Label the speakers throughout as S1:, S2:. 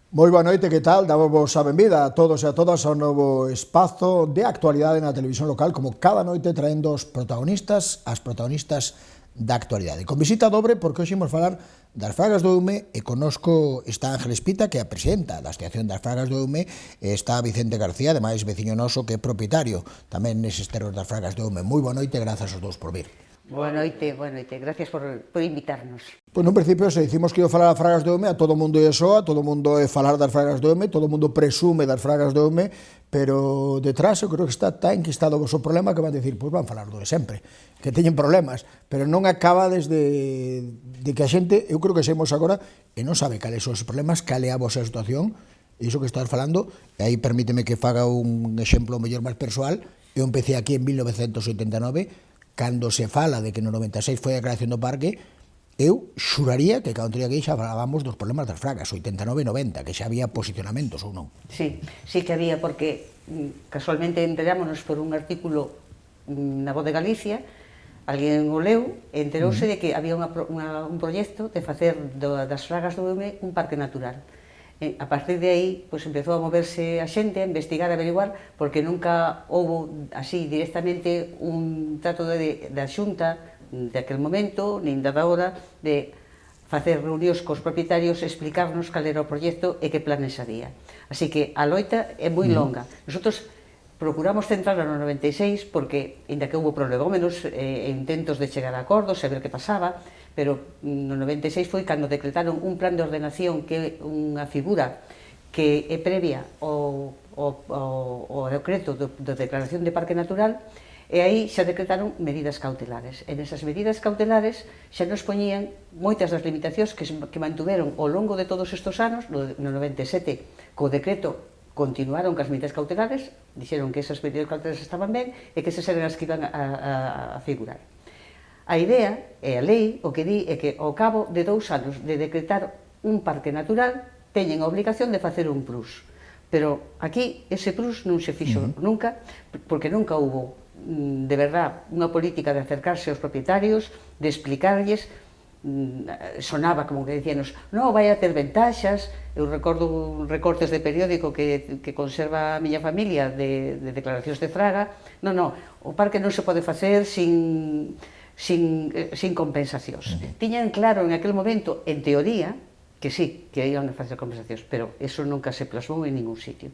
S1: Moi boa noite, que tal? Damos a benvida a todos e a todas ao novo espazo de actualidade na televisión local, como cada noite traendo os protagonistas, as protagonistas da actualidade. Con visita dobre, porque hoxe imos falar das Fragas do Eume e connosco está Ángeles Pita, que é a presidenta da Asociación das Fragas do Eume, e está Vicente García, ademais veciño noso, que é propietario tamén neses terros das Fragas do Eume. Moi boa noite e grazas aos dous por vir.
S2: Boa noite. Gracias por invitarnos.
S1: Pois nun principio se dicimos que ia falar das Fragas do Eume, a todo mundo lle soa, todo mundo é falar das Fragas do Eume, todo mundo presume das Fragas do Eume, pero detrás eu creo que está tan enquistado o vosso problema que van dicir, pois van falar do de sempre, que teñen problemas, pero non acaba desde que a xente, eu creo que semos agora, e non sabe cales son os problemas, cal é a vosa situación, e iso que estás falando, e aí permíteme que faga un exemplo mellor máis persoal, eu empecé aquí en 1989, cando se fala de que no 96 foi a creación do parque, eu xuraría que cando teria que ir xa falábamos dos problemas das fragas, 89-90, que xa había posicionamentos ou non.
S2: Sí que había, porque casualmente enterámonos por un artículo na Voz de Galicia, alguén o leu, e enterouse de que había un proxecto de facer das fragas do Eume un parque natural. A partir de aí, pues, empezou a moverse a xente, a investigar, a averiguar, porque nunca houbo así directamente un trato da Xunta de aquel momento, nin da hora, de facer reunións cos propietarios, explicarnos cal era o proxecto e que planes había. Así que a loita é moi longa. Nosotros procuramos centrarla no 96 porque, ainda que houve prolegómenos e intentos de chegar a acordos e ver que pasaba, pero no 96 foi cando decretaron un plan de ordenación que é unha figura que é previa ao decreto de declaración de parque natural, e aí xa decretaron medidas cautelares. En esas medidas cautelares xa nos poñían moitas das limitacións que mantuveron ao longo de todos estes anos. No 97, co decreto, continuaron cas medidas cautelares, dixeron que esas medidas cautelares estaban ben e que esas eran as que iban a figurar. A idea e a lei o que di é que ao cabo de 2 anos de decretar un parque natural teñen a obligación de facer un PRUS. Pero aquí ese PRUS non se fixo nunca, porque nunca hubo de verdad unha política de acercarse aos propietarios, de explicarlles. Sonaba como que dicíanos, non, vai a ter ventaxas. Eu recordo recortes de periódico que conserva a miña familia de declaracións de fraga. Non, o parque non se pode facer sin compensacións. Tiñan claro en aquel momento, en teoría, que sí, que iban a facer compensacións, pero eso nunca se plasmou en ningún sitio.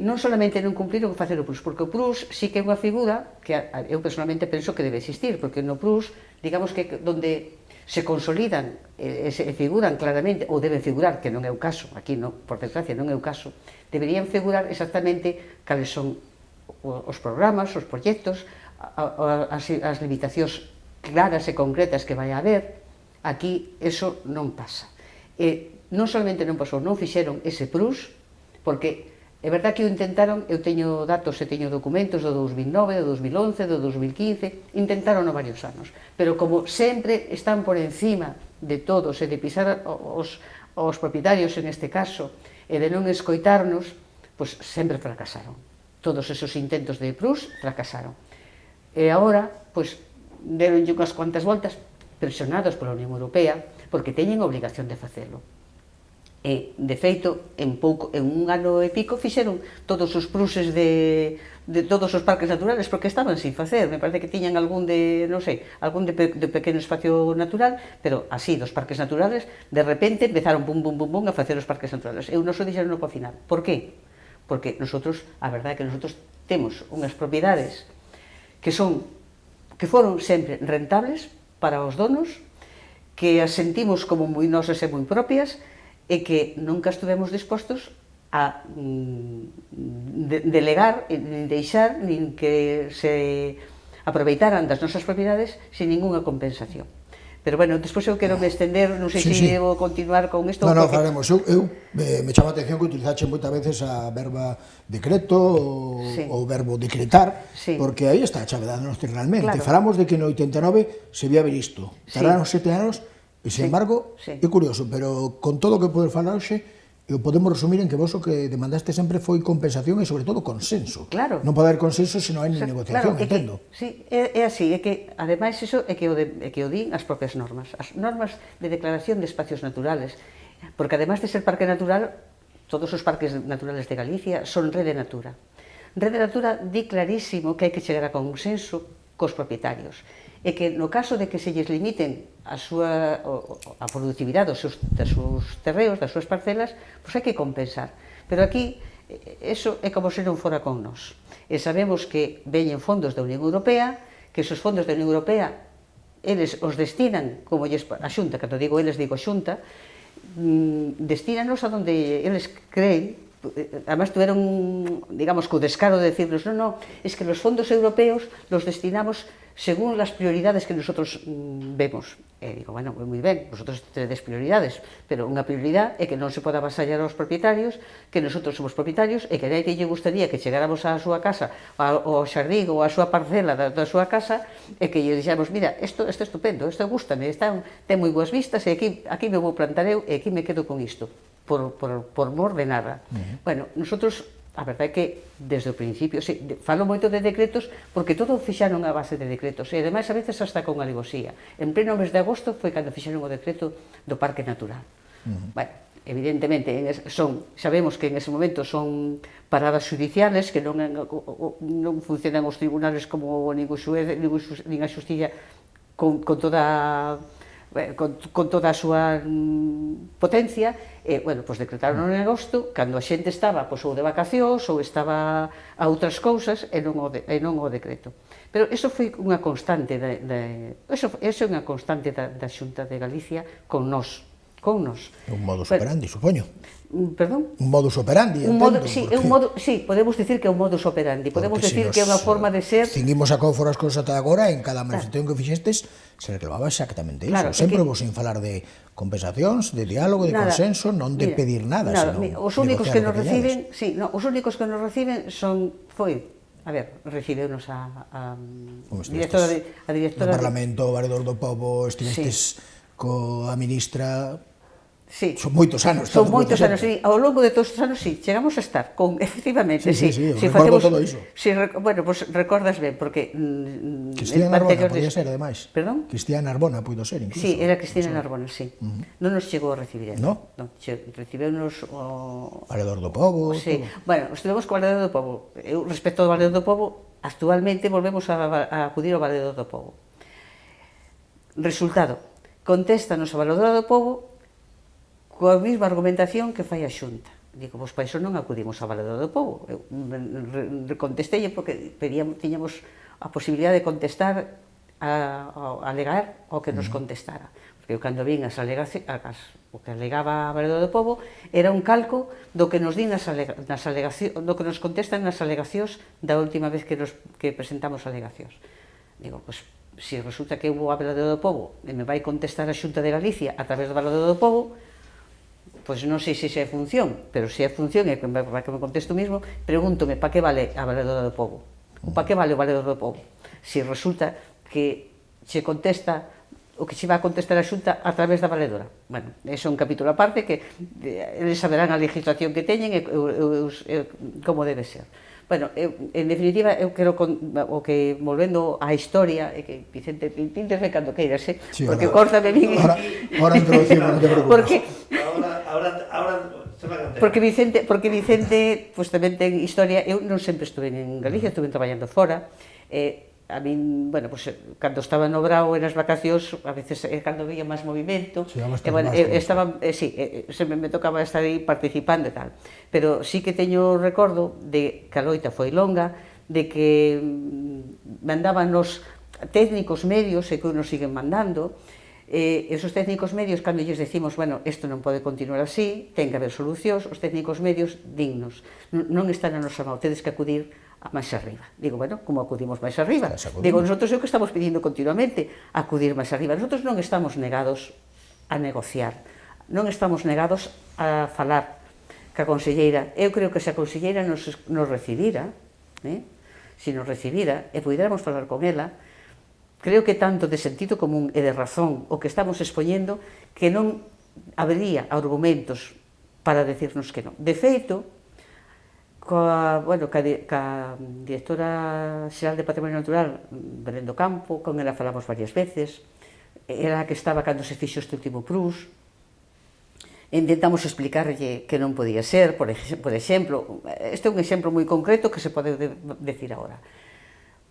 S2: Non solamente non cumpliron facer o PRUS, porque o PRUS sí que é unha figura que eu personalmente penso que debe existir, porque no PRUS, digamos que donde se consolidan e se figuran claramente, ou deben figurar, que non é o caso, aquí por desgracia non é o caso, deberían figurar exactamente cales son os programas, os proxectos, as limitacións claras e concretas que vai haber. Aquí eso non pasa. Non solamente non pasou, non fixeron ese PRUS, porque é verdad que o intentaron, eu teño datos e teño documentos do 2009, do 2011, do 2015, intentaron varios anos, pero como sempre están por encima de todos e de pisar os propietarios en este caso e de non escoitarnos, pois sempre fracasaron. Todos esos intentos de PRUS fracasaron. E agora, pois, deronlle unhas cuantas voltas, presionados pola Unión Europea, porque teñen a obligación de facelo. E, de feito, en un ano e pico fixeron todos os pruses de todos os parques naturales, porque estaban sin facer. Me parece que tiñan algún de pequeno espacio natural, pero así, dos parques naturales, de repente empezaron a facer os parques naturales. E non se dixeron no final. Por qué? Porque a verdade é que nosotros temos unhas propiedades que foron sempre rentables para os donos, que as sentimos como moi nosas e moi propias, e que nunca estivemos dispostos a delegar, nin deixar, nin que se aproveitaran das nosas propiedades sin ninguna compensación. Pero, bueno, despois eu quero me estender, non sei se devo continuar con isto.
S1: Non, faremos. Eu me chama a atención que utilizaxe moitas veces a verba decreto ou verbo decretar, porque aí está a chave da nosa realmente. Falamos de que no 89 se vía ver isto. Tardaron 7 anos. E, sin embargo, é curioso, pero con todo o que podes falar hoxe, o podemos resumir en que vos o que demandaste sempre foi compensación e, sobre todo, consenso.
S2: Claro.
S1: Non pode haber consenso se non hai negociación, entendo.
S2: Sí, é así, é que, ademais, iso é que o din as propias normas. As normas de declaración de espacios naturales Porque además de ser parque natural, todos os parques naturales de Galicia son Rede Natura. Rede Natura di clarísimo que hai que chegar a consenso cos propietarios e que no caso de que se lles limiten a productividade dos seus terreos, das súas parcelas, pois hai que compensar. Pero aquí, eso é como se non fora con nós. E sabemos que veñen fondos da Unión Europea, que esos fondos da Unión Europea eles os destinan, como a Xunta, cando digo eles, digo Xunta, destínanos a donde eles creen. Además tuvieron, digamos, co descaro de decirnos, no, es que los fondos europeos los destinamos según las prioridades que nosotros vemos. E digo, bueno, moi ben, vosotros tedes prioridades, pero unha prioridade é que non se poda avasallar aos propietarios, que nosotros somos propietarios e que a que lle gustaría que chegáramos á súa casa, ao xardín ou á súa parcela da súa casa, e que lle dixamos, mira, isto é estupendo, isto gústame, ten moi boas vistas e aquí me vou plantar eu e aquí me quedo con isto, por mor de nada. Bueno, nosotros, a verdade é que desde o principio, falo moito de decretos porque todo fixaron a base de decretos e ademais a veces hasta con alevosía. En pleno mes de agosto foi cando fixaron o decreto do Parque Natural. Bueno, evidentemente sabemos que en ese momento son paradas judiciales, que non funcionan os tribunales como ningún xuez, nin a xusticia con toda a súa potencia. E, bueno, pois decretaron en agosto, cando a xente estaba ou de vacacións ou estaba a outras cousas e non o decreto. Pero iso foi unha constante da Xunta de Galicia con nós.
S1: Un modus operandi, supoño.
S2: Perdón?
S1: Un modus operandi, entendo.
S2: Sí, podemos dicir que é un modus operandi, podemos dicir que é unha forma de ser...
S1: Seguimos a como foron as cousas ata agora, en cada manifestación que fixestes, se reclamaba exactamente iso. Sempre vos sin falar de compensacións, de diálogo, de consenso, non de pedir nada, senón
S2: os únicos que nos reciben, recibeunos a directora do
S1: Parlamento, o Valedor do Pobo, estivestes coa ministra.
S2: Sí.
S1: Son moitos anos.
S2: Son moitos anos, sí. Ao longo de todos os anos, sí, chegamos a estar con, efectivamente,
S1: sí, recordo todo iso.
S2: Bueno, pues recordas ben, porque...
S1: Cristina Narbona, podía ser, ademais.
S2: Perdón?
S1: Cristina Narbona, puido ser, incluso.
S2: Sí, era Cristina Narbona, sí. Non nos chegou a recibir.
S1: No?
S2: Recibeunos o...
S1: Valedor do Pobo,
S2: sí. Bueno, estivemos co Valedor do Pobo. Eu, respecto ao Valedor do Pobo, actualmente volvemos a acudir ao Valedor do Pobo. Resultado, contéstanos o Valedor do Pobo coa mesma argumentación que fai a Xunta. Digo, pois para iso non acudimos ao Valedor do Pobo. Eu contestei porque tiñamos a posibilidade de contestar, a alegar o que nos contestara. Porque eu cando vin o que alegaba a Valedor do Pobo era un calco do que nos din do que nos contestan nas alegacións da última vez que presentamos alegacións. Digo, pois, se resulta que eu vou a Valedor do Pobo e me vai contestar a Xunta de Galicia a través do Valedor do Pobo, pois non sei se é función, pero se é función e para que me contesto mesmo, pregúntome para que vale a Valedora do Pobo, ou para que vale o Valedor do Pobo, se resulta que se contesta o que se vai a contestar a Xunta a través da Valedora. Bueno, é un capítulo aparte que eles saberán a legislación que teñen e como debe ser. Bueno, en definitiva, eu quero o que, volvendo á historia, e que Vicente interve cando queiras, porque córtame a mí.
S1: Ahora introducimos, non te preocupes.
S2: Porque Vicente, pues tamén ten historia. Eu non sempre estuve en Galicia, estuve traballando fora. A min, bueno, pues, cando estaba no Brao e nas vacacións, a veces cando veía máis movimento, sempre me tocaba estar aí participando e tal. Pero sí que teño recordo de que a loita foi longa, de que mandaban os técnicos medios e que nos siguen mandando. Esos técnicos medios, cando lles decimos, bueno, isto non pode continuar así, ten que haber solucións, os técnicos medios dignos. Non están a nosa mão, tedes que acudir a máis arriba. Digo, bueno, como acudimos máis arriba? Digo, nosotros é o que estamos pedindo continuamente, acudir máis arriba. Nosotros non estamos negados a negociar, non estamos negados a falar ca conselleira. Eu creo que se a conselleira nos recibira, se nos recibira e puidéramos falar con ela, creo que tanto de sentido común e de razón o que estamos expoñendo que non habería argumentos para decirnos que non. De feito, ca directora xeral de Patrimonio Natural, Belén do Campo, con ela falamos varias veces, era a que estaba cando se fixo este último PRUS, intentamos explicarlle que non podía ser, por exemplo, este é un exemplo moi concreto que se pode decir agora.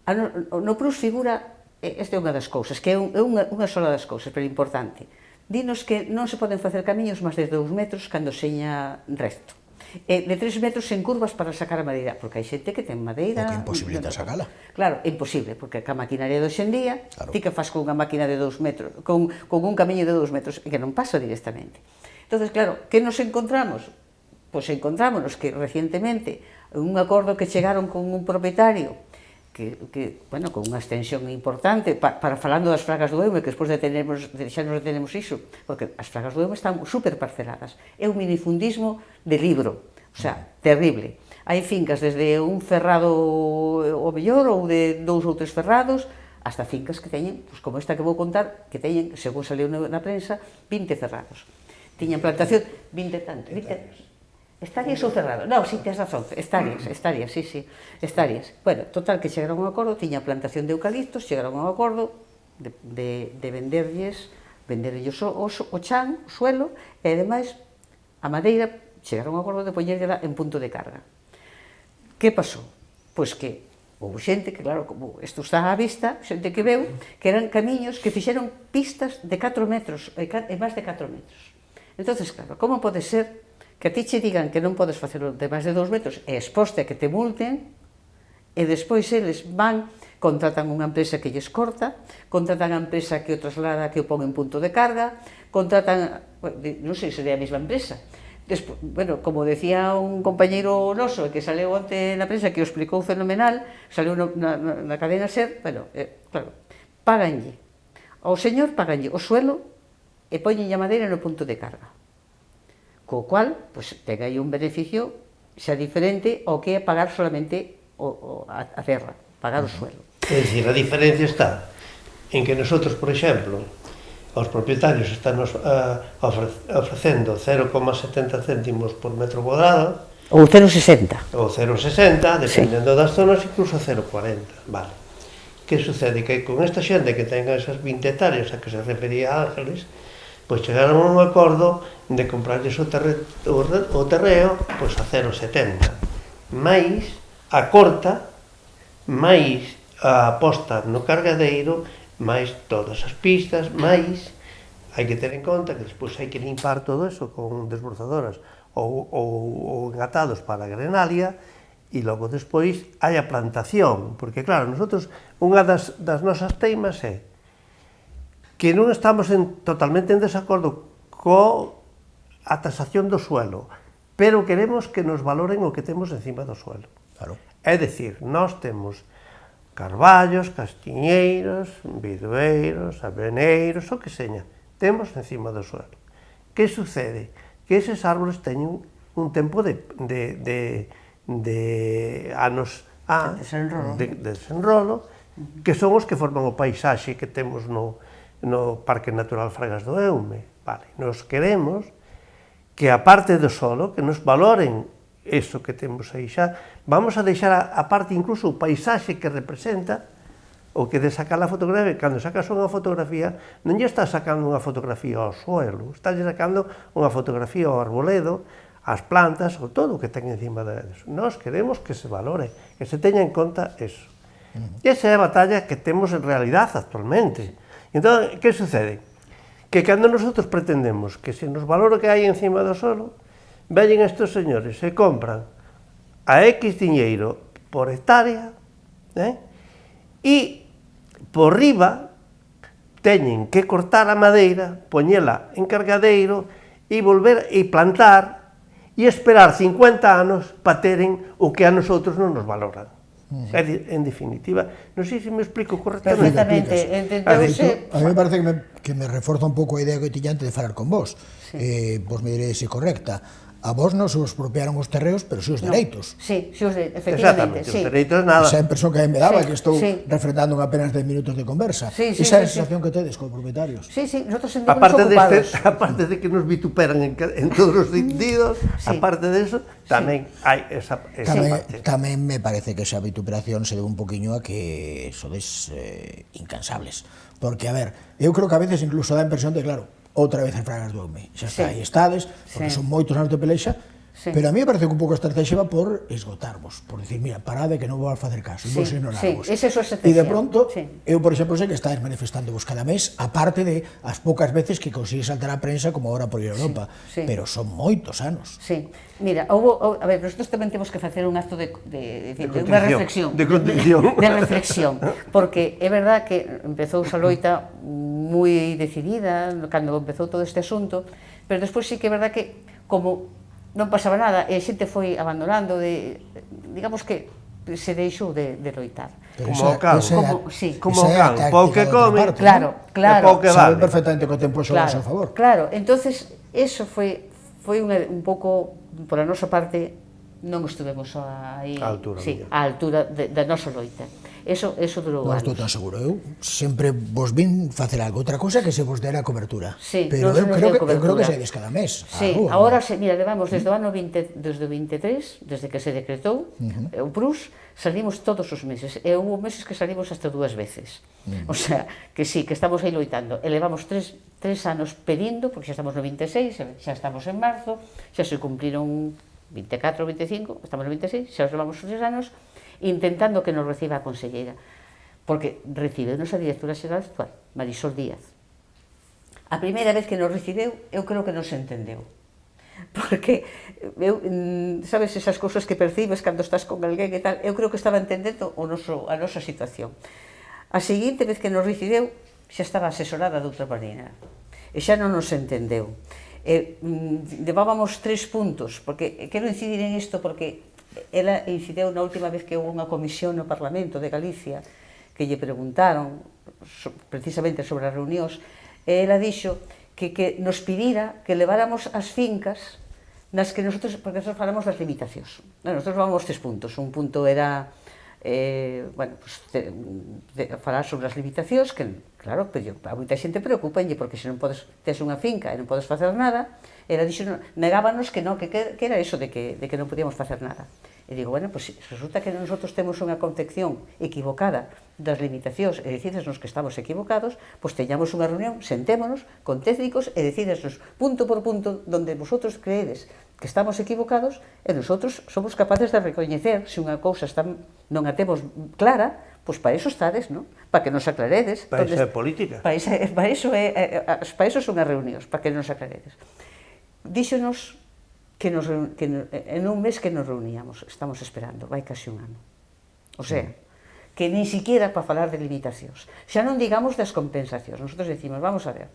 S2: No Prus figura, esta é unha das cousas, que é unha sola das cousas, pero importante. Dinos que non se poden facer camiños máis de 2 metros cando seña recto. De 3 metros en curvas para sacar a madeira, porque hai xente que ten madeira...
S1: O que imposibilita sacala.
S2: Claro, é imposible, porque ca maquinaria de hoxendía, ti que faz con unha máquina de 2 metros, con un camiño de 2 metros, que non pasa directamente. Entonces, claro, que nos encontramos? Pois encontrámonos que recientemente un acordo que chegaron con un propietario bueno, con unha extensión importante para falando das fragas do Eume, que despois xa nos detenemos iso, porque as fragas do Eume están super parceladas. É un minifundismo de libro, o sea, terrible. Hai fincas desde un ferrado o mellor ou de 2 ou 3 ferrados hasta fincas que teñen, como esta que vou contar, que teñen, según saliu na prensa, 20 ferrados. Tiñan plantación, 20 tanto, 20 hectáreas ou cerrado? Non, si, tens razón, hectáreas, sí, hectáreas. Bueno, total, que chegaron a un acordo, tiña plantación de eucaliptos, chegaron a un acordo de venderlles o chan, o suelo, e ademais, a madeira, chegaron a un acordo de poñerla en punto de carga. Que pasou? Pois que houve xente que, claro, como isto está á vista, xente que veu, que eran camiños que fixeron pistas de 4 metros, e máis de 4 metros. Entonces, claro, como pode ser que a ti che digan que non podes facelo de máis de 2 metros e exposte a que te multen e despois eles van, contratan unha empresa que lles corta, contratan a empresa que o traslada, que o pon en punto de carga, contratan, non sei se é a mesma empresa. Despois, bueno, como decía un compañeiro noso que saleu onte na prensa, que o explicou fenomenal, saleu na cadena SER, bueno, claro, paganlle. Ao señor paganlle o suelo e poñenlle a madeira no punto de carga. Co cual, ten aí un beneficio xa diferente ao que é pagar solamente a terra, pagar o suelo.
S3: É dicir, a diferencia está en que nosotros, por exemplo, aos propietarios están ofrecendo 0,70 céntimos por metro cuadrado,
S2: ou 0,60.
S3: Ou 0,60, dependendo das zonas, incluso 0,40, vale. Que sucede? Que con esta xente que tenga esas 20 hectáreas a que se refería Ángeles, pois chegaron a un acordo de comprarles o terreo pois a 0,70, máis a corta, máis a posta no cargadeiro, máis todas as pistas, máis hai que ter en conta que despois hai que limpar todo eso con desbrozadoras ou engatados para a grenalia, e logo despois hai a plantación, porque claro, nosotros unha das nosas teimas é que non estamos totalmente en desacordo coa tasación do suelo, pero queremos que nos valoren o que temos encima do suelo.
S1: Claro.
S3: É dicir, nós temos carballos, castiñeiros, bidueiros, abeneiros, o que seña, temos encima do suelo. Que sucede? Que eses árboles teñen un tempo de anos de desenrolo, que son os que forman o paisaxe que temos no Parque Natural Fragas do Eume. Vale, nos queremos que a parte do solo, que nos valoren eso que temos aí xa, vamos a deixar a parte incluso o paisaxe que representa, o que de sacar a fotografía, cando sacas unha fotografía, non lle estás sacando unha fotografía ao suelo, estás sacando unha fotografía ao arboledo, ás plantas, ou todo o que ten encima deles. Nós queremos que se valore, que se teña en conta eso. E esa é a batalla que temos en realidade actualmente. Entón, que sucede? Que cando nosotros pretendemos que se nos valore o que hai encima do solo, veñen estes señores e compran a X diñeiro por hectárea, e por riba teñen que cortar a madeira, poñela en cargadeiro e volver e plantar e esperar 50 anos para teren o que a nosotros non nos valoran. En definitiva, non sei se me explico correctamente.
S2: Perfectamente, entendeuse.
S1: A mí me parece que me reforza un pouco a idea que tiña antes de falar con vos. Vos me diréis se correcta. A vos non se os expropiaron os terreos, pero si os dereitos.
S2: Sí, efectivamente.
S3: Exactamente, os dereitos nada.
S1: Esa impresión que me daba, que estou refrendando en apenas 10 minutos de conversa. Esa é a sensación que tedes con propietarios.
S2: Sí, nosotros sentimos ocupados.
S3: Aparte de que nos vituperan en todos os sentidos, aparte de eso, tamén hai esa parte.
S1: Tamén me parece que esa vituperación se debe un poquinho a que sodes incansables. Porque, a ver, eu creo que a veces incluso dá a impresión de, claro, outra vez as fragas do Eume. Xa está,
S2: Sí.
S1: aí estades, porque
S2: Sí.
S1: son moitos anos de pelexa,
S2: Sí.
S1: pero a mí me parece que un pouco a estrategia va por esgotarvos, por decir, mira, parade que non vou a facer caso,
S2: Sí,
S1: vos ignorarvos.
S2: sí, esa é a súa
S1: E de
S2: estrategia.
S1: pronto,
S2: Sí.
S1: eu, por exemplo, sei que estáis manifestando vos cada mes, aparte de as poucas veces que consigues saltar a prensa como ahora por ir a Europa,
S2: sí.
S1: pero son moitos anos.
S2: Sí, mira, a ver, nosotros tamén temos que facer un acto de unha reflexión.
S3: De contrición.
S2: De reflexión, porque é verdad que empezou esa loita moi decidida cando empezou todo este asunto, pero despois sí que é verdad que como non pasaba nada e a xente foi abandonando, digamos que se deixou de loitar.
S1: Pero
S3: Como o can.
S2: Sí.
S3: Como o can, pouco que come,
S2: Claro, claro.
S3: e pouco que
S1: Sabe
S3: vale.
S1: perfectamente que o tempo xoga a seu favor.
S2: Claro, entonces eso foi un pouco, por a nosa parte, non estuvemos aí,
S3: A altura,
S2: sí,
S3: mellor.
S2: a altura da nosa loita. Eso durou
S1: Non
S2: anos.
S1: estou tan seguro, eu sempre vos vin facer algo, outra cosa que se vos dera cobertura.
S2: Sí,
S1: pero
S2: non se
S1: eu
S2: nos
S1: creo
S2: deu
S1: que
S2: cobertura.
S1: saídes cada mes.
S2: Sí,
S1: á rúa,
S2: agora,
S1: non?
S2: mira, levamos desde o ano 23, desde que se decretou o PRUS, salimos todos os meses, e houve meses que salimos hasta 2 veces. O sea, que sí, que estamos aí loitando, e levamos 3 anos pedindo, porque xa estamos no 26, xa estamos en marzo, xa se cumpliron 24 ou 25, estamos no 26, xa os levamos 3 anos, intentando que nos reciba a conselleira, porque recibe-nos a directora xeral actual, Marisol Díaz. A primeira vez que nos recibeu, eu creo que nos entendeu. Porque, sabes, esas cousas que percibes cando estás con alguén e tal, eu creo que estaba entendendo a nosa situación. A seguinte vez que nos recibeu, xa estaba asesorada de outra maneira. E xa non nos entendeu. Levábamos 3 puntos, porque quero incidir en isto porque ela incideu na última vez que houve unha comisión no Parlamento de Galicia que lle preguntaron precisamente sobre as reunións, e ela dixo que nos pedira que leváramos as fincas nas que nosotros, porque nosotros falamos das limitacións. Nosotros levamos 3 puntos. Un punto era falar sobre as limitacións, que, claro, a moita xente preocupalle, porque se non tes unha finca e non podes facer nada, ela dixo, negábanos que non, que era eso de que non podíamos facer nada. E digo, bueno, pues resulta que nosotros temos unha concepción equivocada das limitacións e decídesnos que estamos equivocados, pois teñamos unha reunión, sentémonos con técnicos e decídesnos punto por punto donde vosotros creedes que estamos equivocados e nosotros somos capaces de recoñecer se unha cousa non a temos clara, pois para iso estades, non? Para que nos aclaredes.
S3: Para iso é política.
S2: Para iso son as reunións, para que nos aclaredes. Díxonos que en un mes que nos reuníamos, estamos esperando, vai casi un ano. O sea, que nin siquiera para falar de limitacións. Xa non digamos das compensacións. Nosotros decimos, vamos a ver,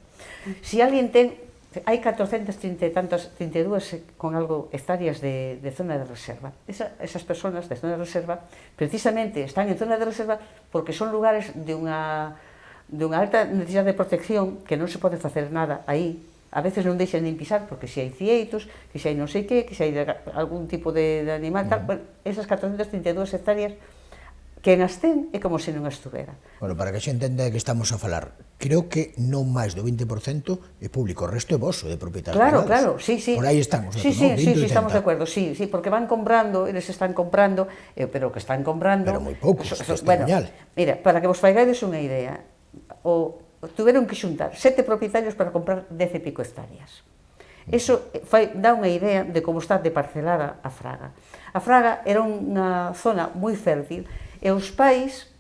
S2: se alguén hai 432 con algo hectáreas de zona de reserva. Esas personas de zona de reserva precisamente están en zona de reserva porque son lugares de unha alta necesidade de protección, que non se pode facer nada aí. A veces non deixan nin pisar porque se hai cieitos, que se hai non sei que se hai algún tipo de animal, tal, bueno, esas 432 hectáreas que nas ten é como se non estuvera.
S1: Bueno, para que xe entenda de que estamos a falar, creo que non máis do 20% é público, o resto é vosso, de propietarios privados.
S2: Claro, sí.
S1: Por aí están os datos,
S2: sí,
S1: non?
S2: sí, estamos de acuerdo, sí, porque van comprando, eles están comprando, pero que están comprando...
S1: Pero moi poucos,
S2: bueno,
S1: testimonial.
S2: mira, para que vos faigades unha idea, tuveron que xuntar 7 propietarios para comprar 10 e pico hectáreas. Eso dá unha idea de como está de parcelada a Fraga. A Fraga era unha zona moi fértil e os pais,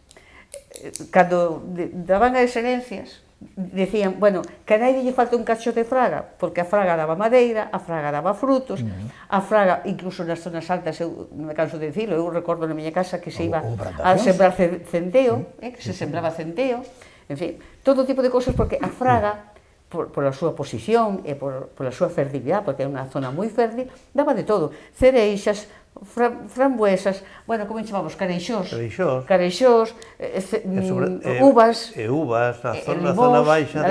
S2: cando daban as herencias, decían, bueno, que a nadie lle falta un cacho de Fraga, porque a Fraga daba madeira, a Fraga daba frutos, a Fraga, incluso nas zonas altas, eu non me canso de dicilo, eu recordo na miña casa que se iba a sembrar centeo, que se sembraba centeo, en fin, todo tipo de cousas, porque a Fraga, pola súa posición e pola súa fertilidade, porque é unha zona moi fértil, daba de todo, cereixas, frambuesas, bueno, como chamamos, careixós, uvas,
S3: na zona baixa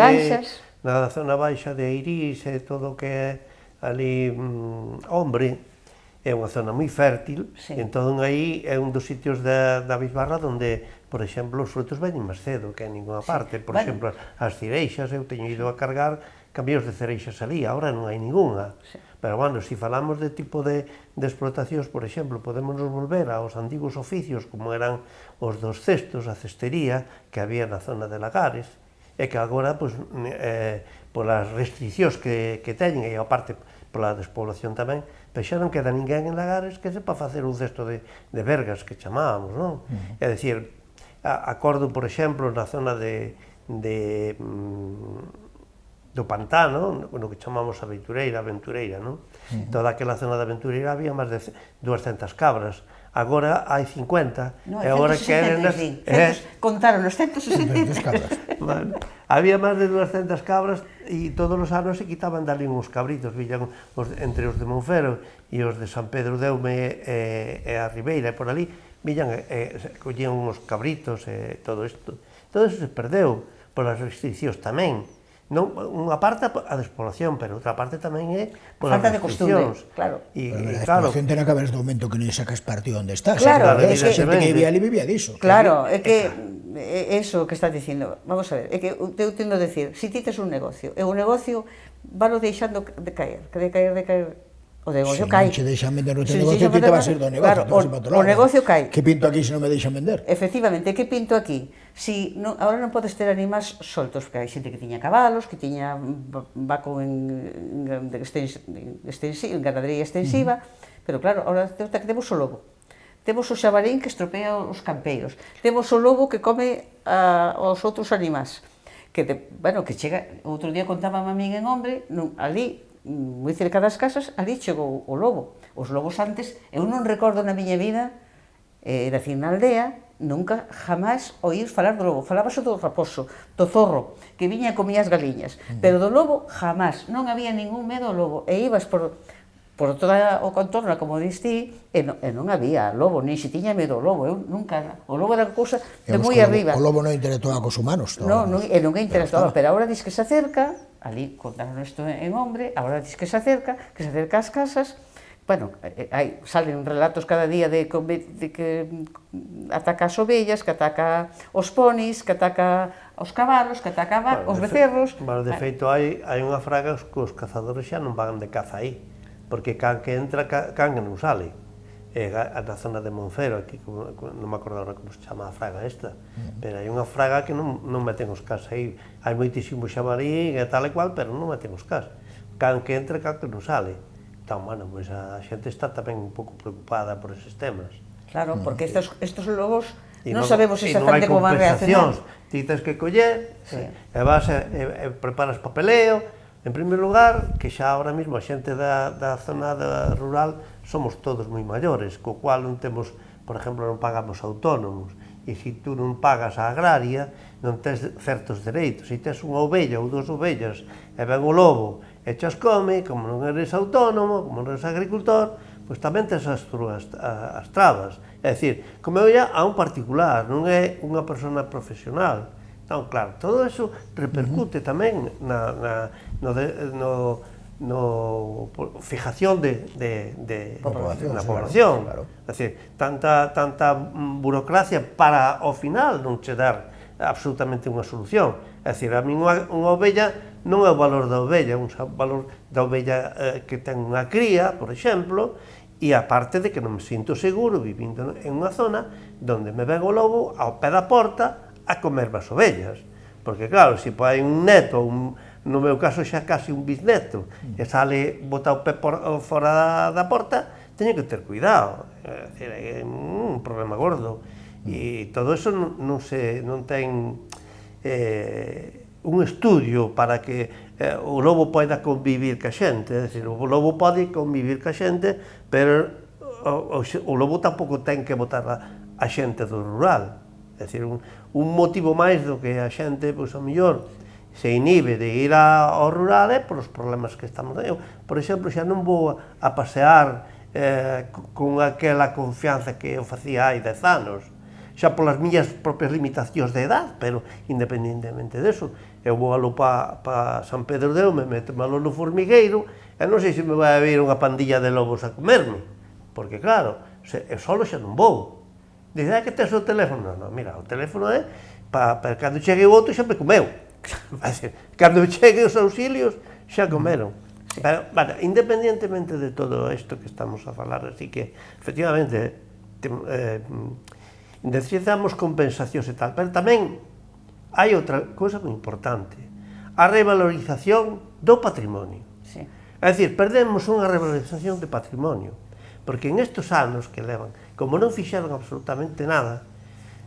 S3: na zona baixa de Eirís e todo o que é ali Hombre, é unha zona moi fértil, e entón aí é un dos sitios da bisbarra onde, por exemplo, os frutos veñen máis cedo que en ninguna parte. Por exemplo, as cireixas, eu teño ido a cargar camións de cereixas ali, agora non hai ninguna. Pero, bueno, se falamos de tipo de explotacións, por exemplo, podemos nos volver aos antigos oficios, como eran os dos cestos, a cestería, que había na zona de Lagares, e que agora, polas restriccións que teñen, e aparte pola despoblación tamén, xa non queda ninguén en Lagares que sepa facer un cesto de vergas que chamábamos, non? É dicir, acordo, por exemplo, na zona do pantano, no que chamamos Aventureira, non? Toda aquela zona da Aventureira había máis de 200 cabras, agora hai 50,
S2: no,
S3: e agora queren...
S2: Contaron os 160
S1: cabras.
S3: Había máis de 200 cabras e todos os anos se quitaban dali uns cabritos, villan entre os de Monfero e os de San Pedro de Eume e a Ribeira e por ali, villan collían uns cabritos e todo isto. Todo iso se perdeu polas restriccións tamén. Unha parte a despoblación, pero outra parte tamén é polas restriccións.
S2: Claro.
S1: A despoblación ten a caber do momento que non sacas partido onde estás.
S2: Claro,
S1: é que a xente que vivía ali vivía diso.
S2: Claro, é que eso que estás dicindo, vamos a ver, é que eu tendo a decir, se ti tes un negocio, e o negocio valo deixando de caer, o negocio cai.
S1: Se non che deixan vender o teu negocio, ti te vas a ir do negocio.
S2: O negocio cai.
S1: Que pinto aquí se non me deixan vender?
S2: Efectivamente, que pinto aquí? Si agora non podes ter animais soltos, porque hai xente que tiña cabalos, que tiña vaco en ganadería extensiva, pero claro, agora temos o lobo. Temos o xabarín que estropea os campeiros. Temos o lobo que come os outros animais. Que chega, outro día contábame a min en Hombre, ali, moi cerca das casas, ali chegou o lobo. Os lobos antes, eu non recordo na miña vida, era decir, na aldea, nunca, jamás oír falar do lobo. Falábase do raposo, do zorro, que viña e comía as galiñas. Pero do lobo, jamás. Non había ningún medo ao lobo. E ibas por todo o contorno, como diste, e non había lobo, nin se tiña medo ao lobo. Eu nunca... O lobo era cousa de moi arriba.
S1: O lobo non interactuaba cos humanos.
S2: Non interactuaba, pero agora dis que se acerca, ali contaron isto en Hombre, agora dis que se acerca ás casas. Bueno, salen relatos cada día de que ataca as ovellas, que ataca os ponis, que ataca os cabalos, que ataca os becerros.
S3: De feito, hai unha fraga que os cazadores xa non van de caza aí, porque can que entra, can que non sale. Na zona de Monfero, aquí, non me acordo agora como se chama a fraga esta, pero hai unha fraga que non meten os cas aí. Hai moitísimo xabarín e tal e cual, pero non meten os cas. Can que entra, can que non sale. Entón, bueno, pois a xente está tamén un pouco preocupada por eses temas.
S2: Claro, porque estos lobos non sabemos exactamente como van a reaccionar.
S3: Ti tens que coller, e vas e preparas papeleo. En primer lugar, que xa ahora mesmo a xente da zona rural somos todos moi maiores, co cual non temos, por exemplo, non pagamos autónomos. E se tú non pagas a agraria, non tens certos dereitos. Se tens unha ovella ou dúas ovellas e ven o lobo e chas come, como non eres autónomo, como non eres agricultor, pois tamén tens as trabas. É dicir, como eu a un particular, non é unha persona profesional. Entón, claro, todo eso repercute tamén na fijación na población. É dicir, tanta burocracia para, ao final, non che dar absolutamente unha solución. É dicir, a min unha ovella non é o valor da ovella, é un valor da ovella que ten unha cría, por exemplo, e aparte de que non me sinto seguro vivindo en unha zona onde me ven o lobo ao pé da porta a comer as ovellas. Porque, claro, se hai un neto, no meu caso xa casi un bisneto, e sale, bota o pé fora da porta, teño que ter cuidado. É un problema gordo. E todo eso non ten un estudio para que o lobo poida convivir ca xente. É dicir, o lobo pode convivir ca xente, pero o lobo tampouco ten que botar a xente do rural. É dicir, un motivo máis do que a xente, pois, a mellor, se inhibe de ir ao rural é por os problemas que estamos tendo. Por exemplo, xa non vou a pasear con aquela confianza que eu facía hai 10 anos, xa polas miñas propias limitacións de edad, pero independentemente deso, eu vou alo pa San Pedro de Eume, meto-malo no formigueiro, e non sei se me vai a vir unha pandilla de lobos a comerme, porque claro, eu solo xa non vou. Dice, que tes o teléfono? Non, mira, o teléfono é para cando chegue o outro xa me comeu. Cando chegue os auxilios xa comeron. Pero, bueno, independientemente de todo isto que estamos a falar, así que, efectivamente, necesitamos compensacións e tal, pero tamén hai outra cousa moi importante, a revalorización do patrimonio.
S2: Sí.
S3: É dicir, perdemos unha revalorización de patrimonio, porque en estes anos que levan, como non fixeron absolutamente nada,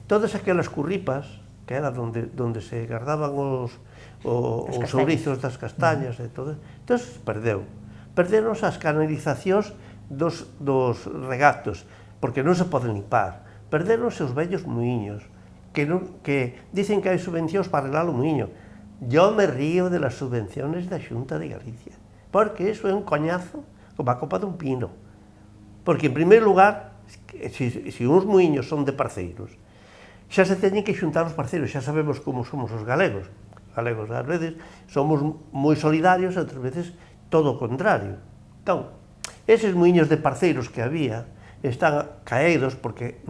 S3: todas aquelas curripas, que era onde se guardaban os ourizos das castañas e todo se perdeu. Perderonse as canalizacións dos regatos, porque non se poden limpar. Perderonse os vellos muiños, que dicen que hai subvencións para arreglar o muiño. Yo me río de las subvenciones da Xunta de Galicia, porque iso é un coñazo como a copa dun pino. Porque, en primeiro lugar, se uns muiños son de parceiros, xa se teñen que xuntar os parceiros, xa sabemos como somos os galegos. Os galegos, ás veces, somos moi solidarios, e outras veces, todo o contrario. Entón, eses muiños de parceiros que había están caídos porque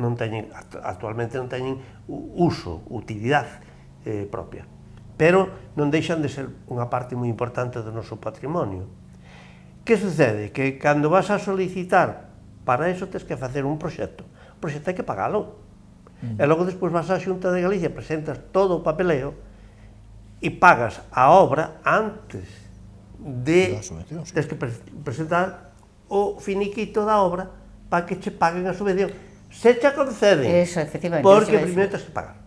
S3: actualmente non teñen uso, utilidade propia. Pero non deixan de ser unha parte moi importante do noso patrimonio. Que sucede? Que cando vas a solicitar para eso tens que facer un proxecto. O proxecto hai que pagalo. E logo despois vas á Xunta de Galicia, presentas todo o papeleo e pagas a obra antes de... Tens que presentar o finiquito da obra para que che paguen a subvención. Se che conceden.
S2: Eso, efectivamente.
S3: Porque primeiro tens que pagar.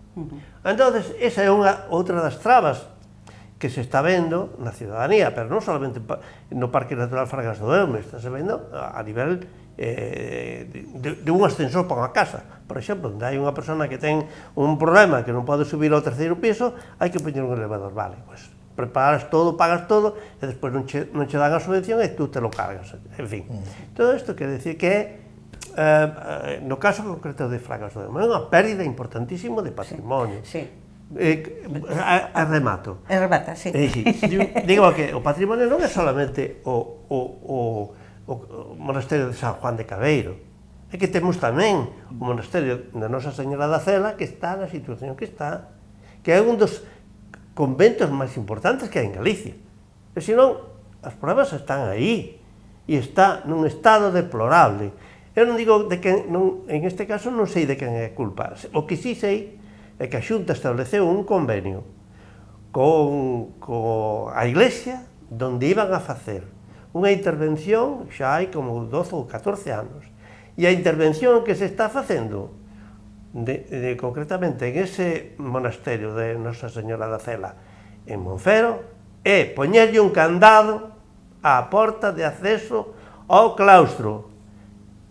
S3: Entón, esa é outra das trabas que se está vendo na ciudadanía, pero non solamente no Parque Natural Fragas do Eume, está se vendo a nivel de un ascensor para unha casa. Por exemplo, onde hai unha persona que ten un problema que non pode subir ao terceiro piso, hai que poñer un elevador. Vale, pois preparas todo, pagas todo, e despois non che dan a subvención e tú te lo cargas. En fin, todo isto quere decir que no caso concreto de Fragas do Eume é unha pérdida importantísima de patrimonio.
S2: Sí.
S3: Remato.
S2: Remata, sí.
S3: Digo que o patrimonio non é solamente o monasterio de San Juan de Cabeiro, é que temos tamén o monasterio da Nosa Señora da Cela, que está na situación que está, que é un dos conventos máis importantes que hai en Galicia. E senón, as pruebas están aí, e está nun estado deplorable. Eu non digo de quen, en este caso non sei de quen é culpa. O que sí sei é que a Xunta estableceu un convenio con a Iglesia onde iban a facer unha intervención xa hai como 12 ou 14 anos. E a intervención que se está facendo concretamente en ese monasterio de Nosa Señora da Cela en Monfero é poñerlle un candado á porta de acceso ao claustro,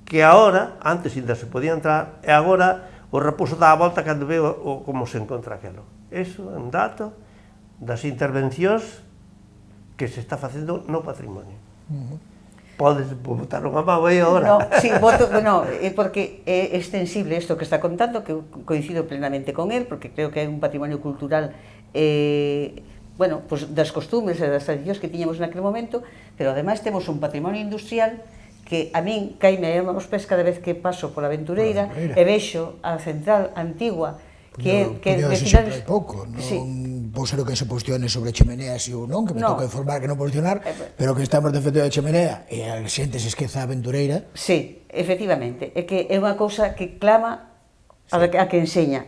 S3: que agora, antes ainda se podía entrar, e agora o raposo dá a volta cando ve como se encontra aquelo. Iso é un dato das intervencións que se está facendo no patrimonio. Podes botar unha mão aí agora.
S2: No, sí, porque é extensible isto que está contando, que coincido plenamente con él, porque creo que é un patrimonio cultural das costumes e das tradicións que tiñamos naquele momento, pero ademais temos un patrimonio industrial que a min caime aos pés cada vez que paso pola Aventureira e vexo a central antigua que
S1: de finales... pouco, non vou ser o que se cuestione sobre chimeneas ou non, que me toca informar que non posicionar, pero que estamos defendendo de chimenea e a xente se esqueza a Aventureira.
S2: Sí, efectivamente, é que é unha cousa que clama a que enseña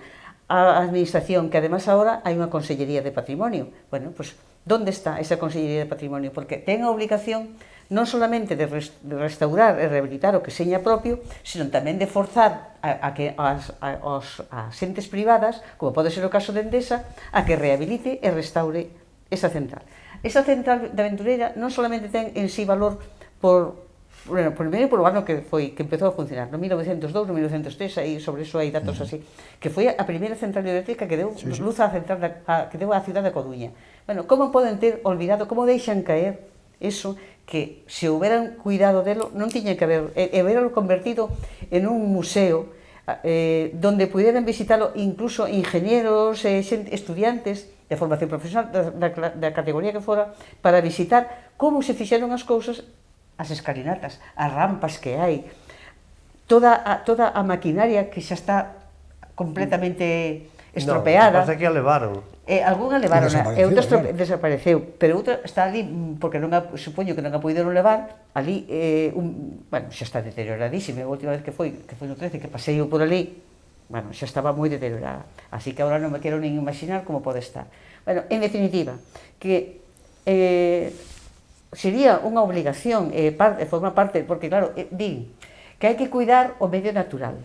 S2: a administración, que además agora hai unha Consellería de Patrimonio. Bueno, pues, onde está esa Consellería de Patrimonio? Porque ten a obligación non solamente de restaurar e rehabilitar o que seña propio, sino tamén de forzar a que as entes privadas, como pode ser o caso de Endesa, a que rehabilite e restaure esa central. Esa central de Aventureira non solamente ten en sí valor primeiro por o ano que empezou a funcionar, no 1902, no 1903, aí sobre iso hai datos así, que foi a primeira central eléctrica que deu luz á central que deu á cidade da Coruña. Bueno, como poden ter olvidado, como deixan caer eso, que se houberan cuidado delo, non tiña que haber, e haberlo convertido en un museo donde puderan visitarlo incluso ingenieros, estudiantes de formación profesional da categoría que fora, para visitar como se fixeron as cousas, as escalinatas, as rampas que hai, toda a maquinaria que xa está completamente estropeada.
S3: Non, pasa que a levaron.
S2: Algúnha levaron, e outra desapareceu, pero outra está ali, porque supoño que non a puideron levar, ali, xa está deterioradísima, a última vez que foi no 13, que pasei por ali, bueno, xa estaba moi deteriorada, así que agora non me quero nin imaginar como pode estar. Bueno, en definitiva, que sería unha obligación, forma parte, porque claro, din que hai que cuidar o medio natural,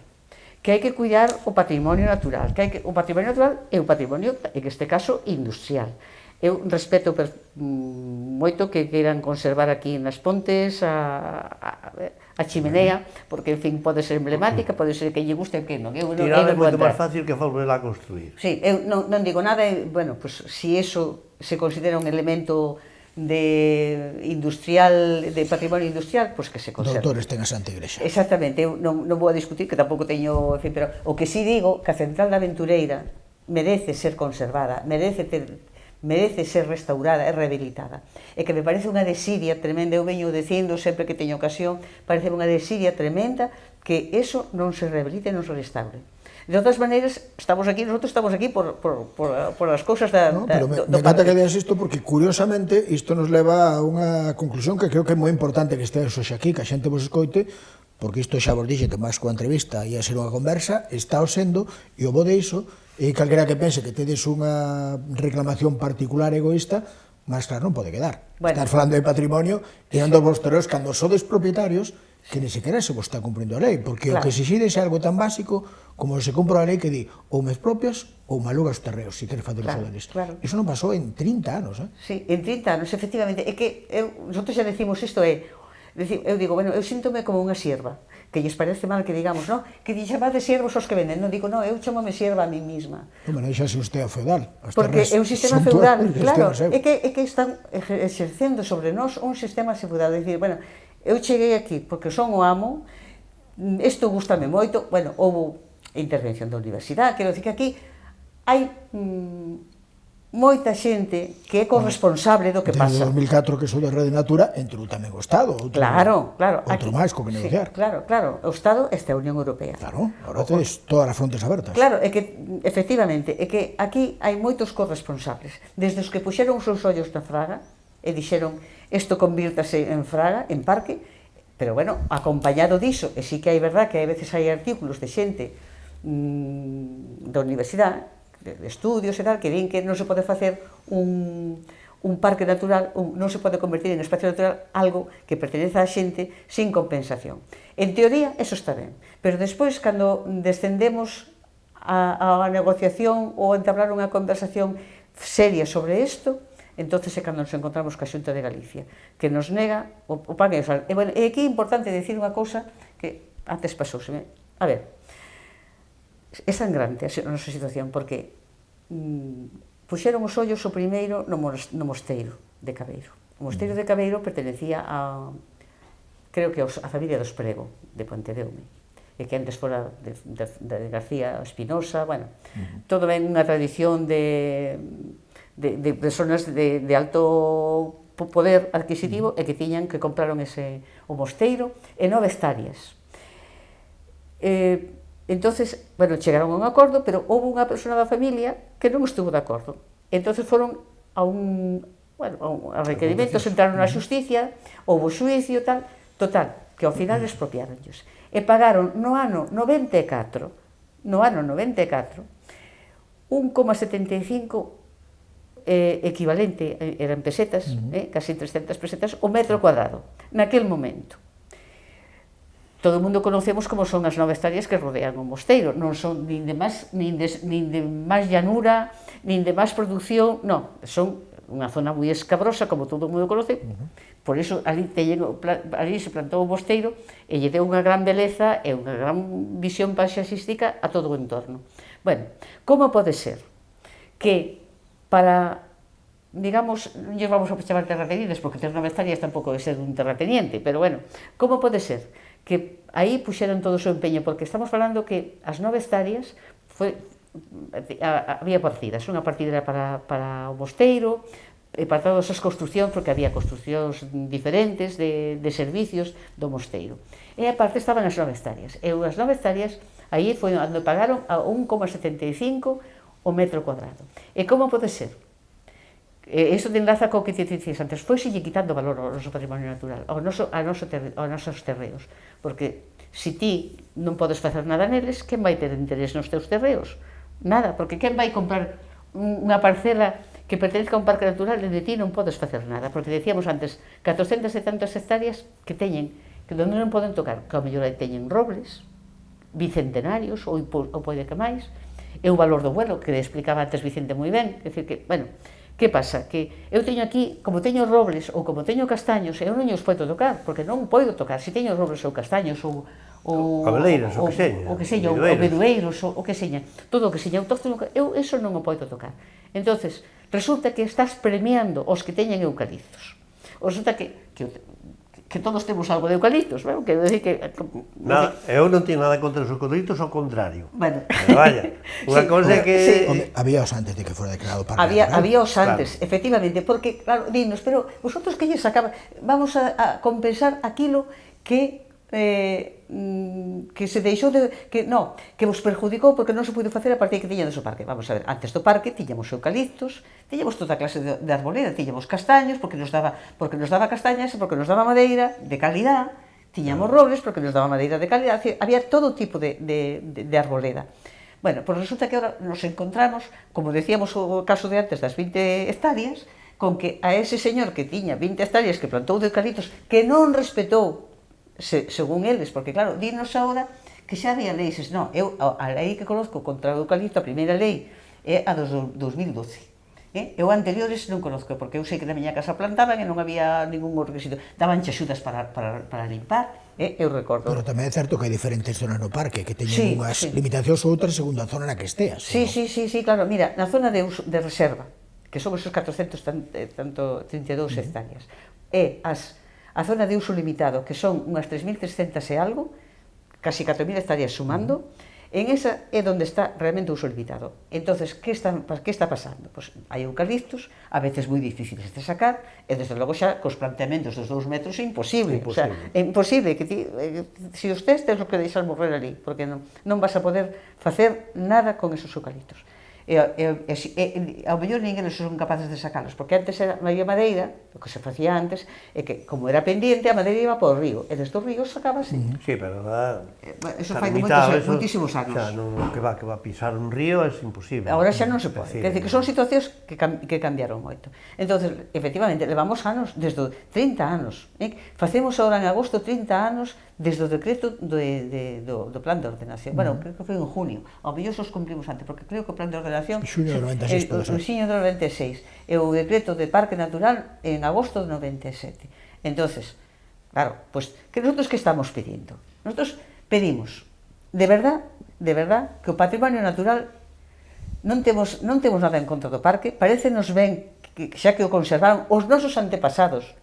S2: que hai que cuidar o patrimonio natural, o patrimonio natural é o patrimonio, en este caso, industrial. Eu respeto moito que queiran conservar aquí nas Pontes a chimenea, porque, en fin, pode ser emblemática, pode ser que lle guste ou que non.
S3: Tirar é moito máis fácil que volverla a construir.
S2: Sí, eu non digo nada, bueno, pues, si eso se considera un elemento industrial, de patrimonio industrial, pois que se conserve.
S1: Doutores ten a Santa Igrexa.
S2: Exactamente, eu non vou a discutir, que tampouco teño, en fin, pero o que sí digo, que a Central da Aventureira merece ser conservada, merece ser restaurada e rehabilitada. E que me parece unha desidia tremenda, eu veño dicindo sempre que teño ocasión, parece unha desidia tremenda que eso non se rehabilite e non se restaure. De outras maneiras, nosotros estamos aquí por as cousas do
S1: pero me encanta que veas isto porque, curiosamente, isto nos leva a unha conclusión que creo que é moi importante que estedes hoxe aquí, que a xente vos escoite, porque isto xa vos dixe que máis coa entrevista ia ser unha conversa, está o sendo, e o bo de iso, e calquera que pense que tedes unha reclamación particular egoísta, máis claro non pode quedar. Estás falando de patrimonio e non dos vos terreos cando sodes propietarios que ni sequera se vos está cumprindo a lei, porque o que exixides é algo tan básico como se cumpra a lei que di ou me expropias ou me alugas os terreos, se queres facer os soderes. Iso non pasou en 30 anos,
S2: Sí, en 30 anos, efectivamente. É que nosotros xa decimos isto, eu digo, bueno, eu síntome como unha sierva, que lles parece mal que digamos, no? Que di chamades siervos os que venden, non digo, no, eu chamome sierva a mí misma.
S1: Bueno, xa se usted a feudal.
S2: Porque é un sistema feudal, claro, é que están exercendo sobre nós un sistema feudal, é dicir, bueno, eu cheguei aquí porque son o amo, isto gustame moito, bueno, houve intervención da universidade, quero dicir que aquí hai moita xente que é corresponsable do que pasa.
S1: Desde 2004 que sou da Rede Natura, entrou tamén o Estado.
S2: Claro.
S1: Outro máis co que negociar.
S2: Claro, o Estado e a Unión Europea.
S1: Claro, agora tedes todas as frontes abertas.
S2: Claro, é que, efectivamente, é que aquí hai moitos corresponsables. Desde os que puxeron os seus ollos na fraga e dixeron, isto convírtase en fraga, en parque, pero, bueno, acompañado diso, e sí que hai verdad que hai veces hai artículos de xente da universidade, de estudios e tal, que din que non se pode facer un parque natural, non se pode convertir en espacio natural algo que pertenece á xente sin compensación. En teoría, eso está ben, pero despois, cando descendemos a negociación ou entablar unha conversación seria sobre isto, entonces é cando nos encontramos ca Xunta de Galicia, que nos nega o pan e o sal. E aquí é importante dicir unha cousa que antes pasouseme. A ver, é sangrante a nosa situación, porque puxeron os ollos o primeiro no mosteiro de Cabeiro. O mosteiro de Cabeiro pertenecía a, creo que a familia dos Prego, de Pontedeume, e que antes fora de García Espinosa, bueno, todo ben unha tradición de personas de alto poder adquisitivo e que tiñan que compraron o mosteiro e 9 hectáreas. Entonces, bueno, chegaron a un acordo, pero houve unha persona da familia que non estuvo de acordo. Entonces foron a requerimentos, entraron na xusticia, houve xuicio, tal, total, que ao final expropiaronllos. E pagaron no ano 94, 1,75 equivalente, eran pesetas, casi 300 pesetas, o metro cuadrado, naquel momento. Todo o mundo conocemos como son as 9 hectáreas que rodean o mosteiro, non son nin de máis llanura, nin de máis produción, non, son unha zona moi escabrosa, como todo o mundo conoce, por iso ali se plantou o mosteiro e lle deu unha gran beleza e unha gran visión paisaxística a todo o entorno. Bueno, como pode ser que para, digamos, non vamos a chamar terratenientes, porque ter 9 hectáreas tampouco é ser un terrateniente, pero bueno, como pode ser que aí puxeron todo o seu empeño, porque estamos falando que as 9 hectáreas había partidas, unha partida era para o mosteiro, e para todas as construcións, porque había construcións diferentes de servicios do mosteiro. E a parte estaban as 9 hectáreas. E as 9 hectáreas, aí foi onde pagaron a 1,75 o metro cuadrado. E como pode ser? Iso enlaza co que te dices antes, foi lle quitando valor ao noso patrimonio natural, aos nosos terreos, porque se ti non podes facer nada neles, quen vai ter interés nos teus terreos? Nada, porque quen vai comprar unha parcela que pertenezca a un parque natural e de ti non podes facer nada, porque decíamos antes 400 e tantas hectáreas que teñen, que onde non poden tocar, que ao mellor aí teñen robles bicentenarios ou pode que máis, e o valor do vuelo, que explicaba antes Vicente moi ben, é dicir que, bueno, que pasa? Que eu teño aquí, como teño robles ou como teño castaños, eu non os podo tocar, porque non podo tocar, se teño robles ou castaños ou
S3: cabeleiras, o que seña,
S2: ou bedueiros, o que seña, todo o que seña autóctono, eu eso non o podo tocar. Entonces, resulta que estás premiando os que teñen eucaliptos. Resulta que todos temos algo de eucaliptos, bueno, quero decir que...
S3: Eu non teño nada contra os eucaliptos, ao contrario.
S2: Bueno.
S3: Pero vaya, unha cousa que...
S1: Home, había os antes de que fora declarado parque natural.
S2: Había os antes, efectivamente, porque, claro, dinos, pero vosotros que lles acaba... Vamos a compensar aquilo que se deixou de... que vos perjudicou porque non se puido facer a partir que tiñades o parque. Vamos a ver, antes do parque tiñamos eucaliptos, tiñamos toda clase de arboleda, tiñamos castaños, porque nos daba castañas, porque nos daba madeira de calidad, tiñamos robles, porque nos daba madeira de calidad, había todo tipo de arboleda. Bueno, pues resulta que ahora nos encontramos, como decíamos o caso de antes das 20 hectáreas, con que a ese señor que tiña 20 hectáreas que plantou de eucaliptos, que non respetou según eles, porque claro, dinos agora que xa había leis, non, eu a lei que conozco contra o eucalipto, a primeira lei é a dos 2012. Eu anteriores non conozco, porque eu sei que na miña casa plantaban e non había ningún requisito, daban axudas para limpar, eu recordo.
S1: Pero tamén é certo que hai diferentes zonas no parque, que teñen unhas limitacións ou outras segundo a zona na que esteas.
S2: Sí, claro, mira, na zona de reserva, que son esos 432 hectáreas, e a zona de uso limitado, que son unhas 3.300 e algo, casi 4.000 hectáreas sumando, en esa é onde está realmente o uso limitado. Entonces, que está pasando? Pois hai eucaliptos, a veces moi difíciles de sacar, e desde logo xa cos planteamentos dos 2 metros é imposible. O sea, é imposible que se os tes, tens o que deixar morrer ali, porque non vas a poder facer nada con esos eucaliptos. Ao mellor ninguén son capaces de sacalos, porque antes había madeira, o que se facía antes, é que, como era pendiente, a madeira iba por o río, e desde o río sacábase.
S3: Sí, pero
S2: eso fai de moitísimos anos.
S3: Xa, que va pisar un río é imposible.
S2: Agora xa non se pode, quer dizer que son situacións que cambiaron moito. Entón, efectivamente, levamos anos, desde 30 anos, facemos agora en agosto 30 anos desde o decreto do plan de ordenación. Bueno, creo que foi en junio, ao mellor os cumplimos antes, porque creo que o plan de ordenación
S1: xuño do 96 pode ser.
S2: O xuño do 96, e o decreto de Parque Natural en agosto do 97. Entonces, claro, pues, que nosotros que estamos pedindo? Nosotros pedimos, de verdad, que o patrimonio natural non temos nada en contra do parque, parecenos ben, xa que o conservaron os nosos antepasados,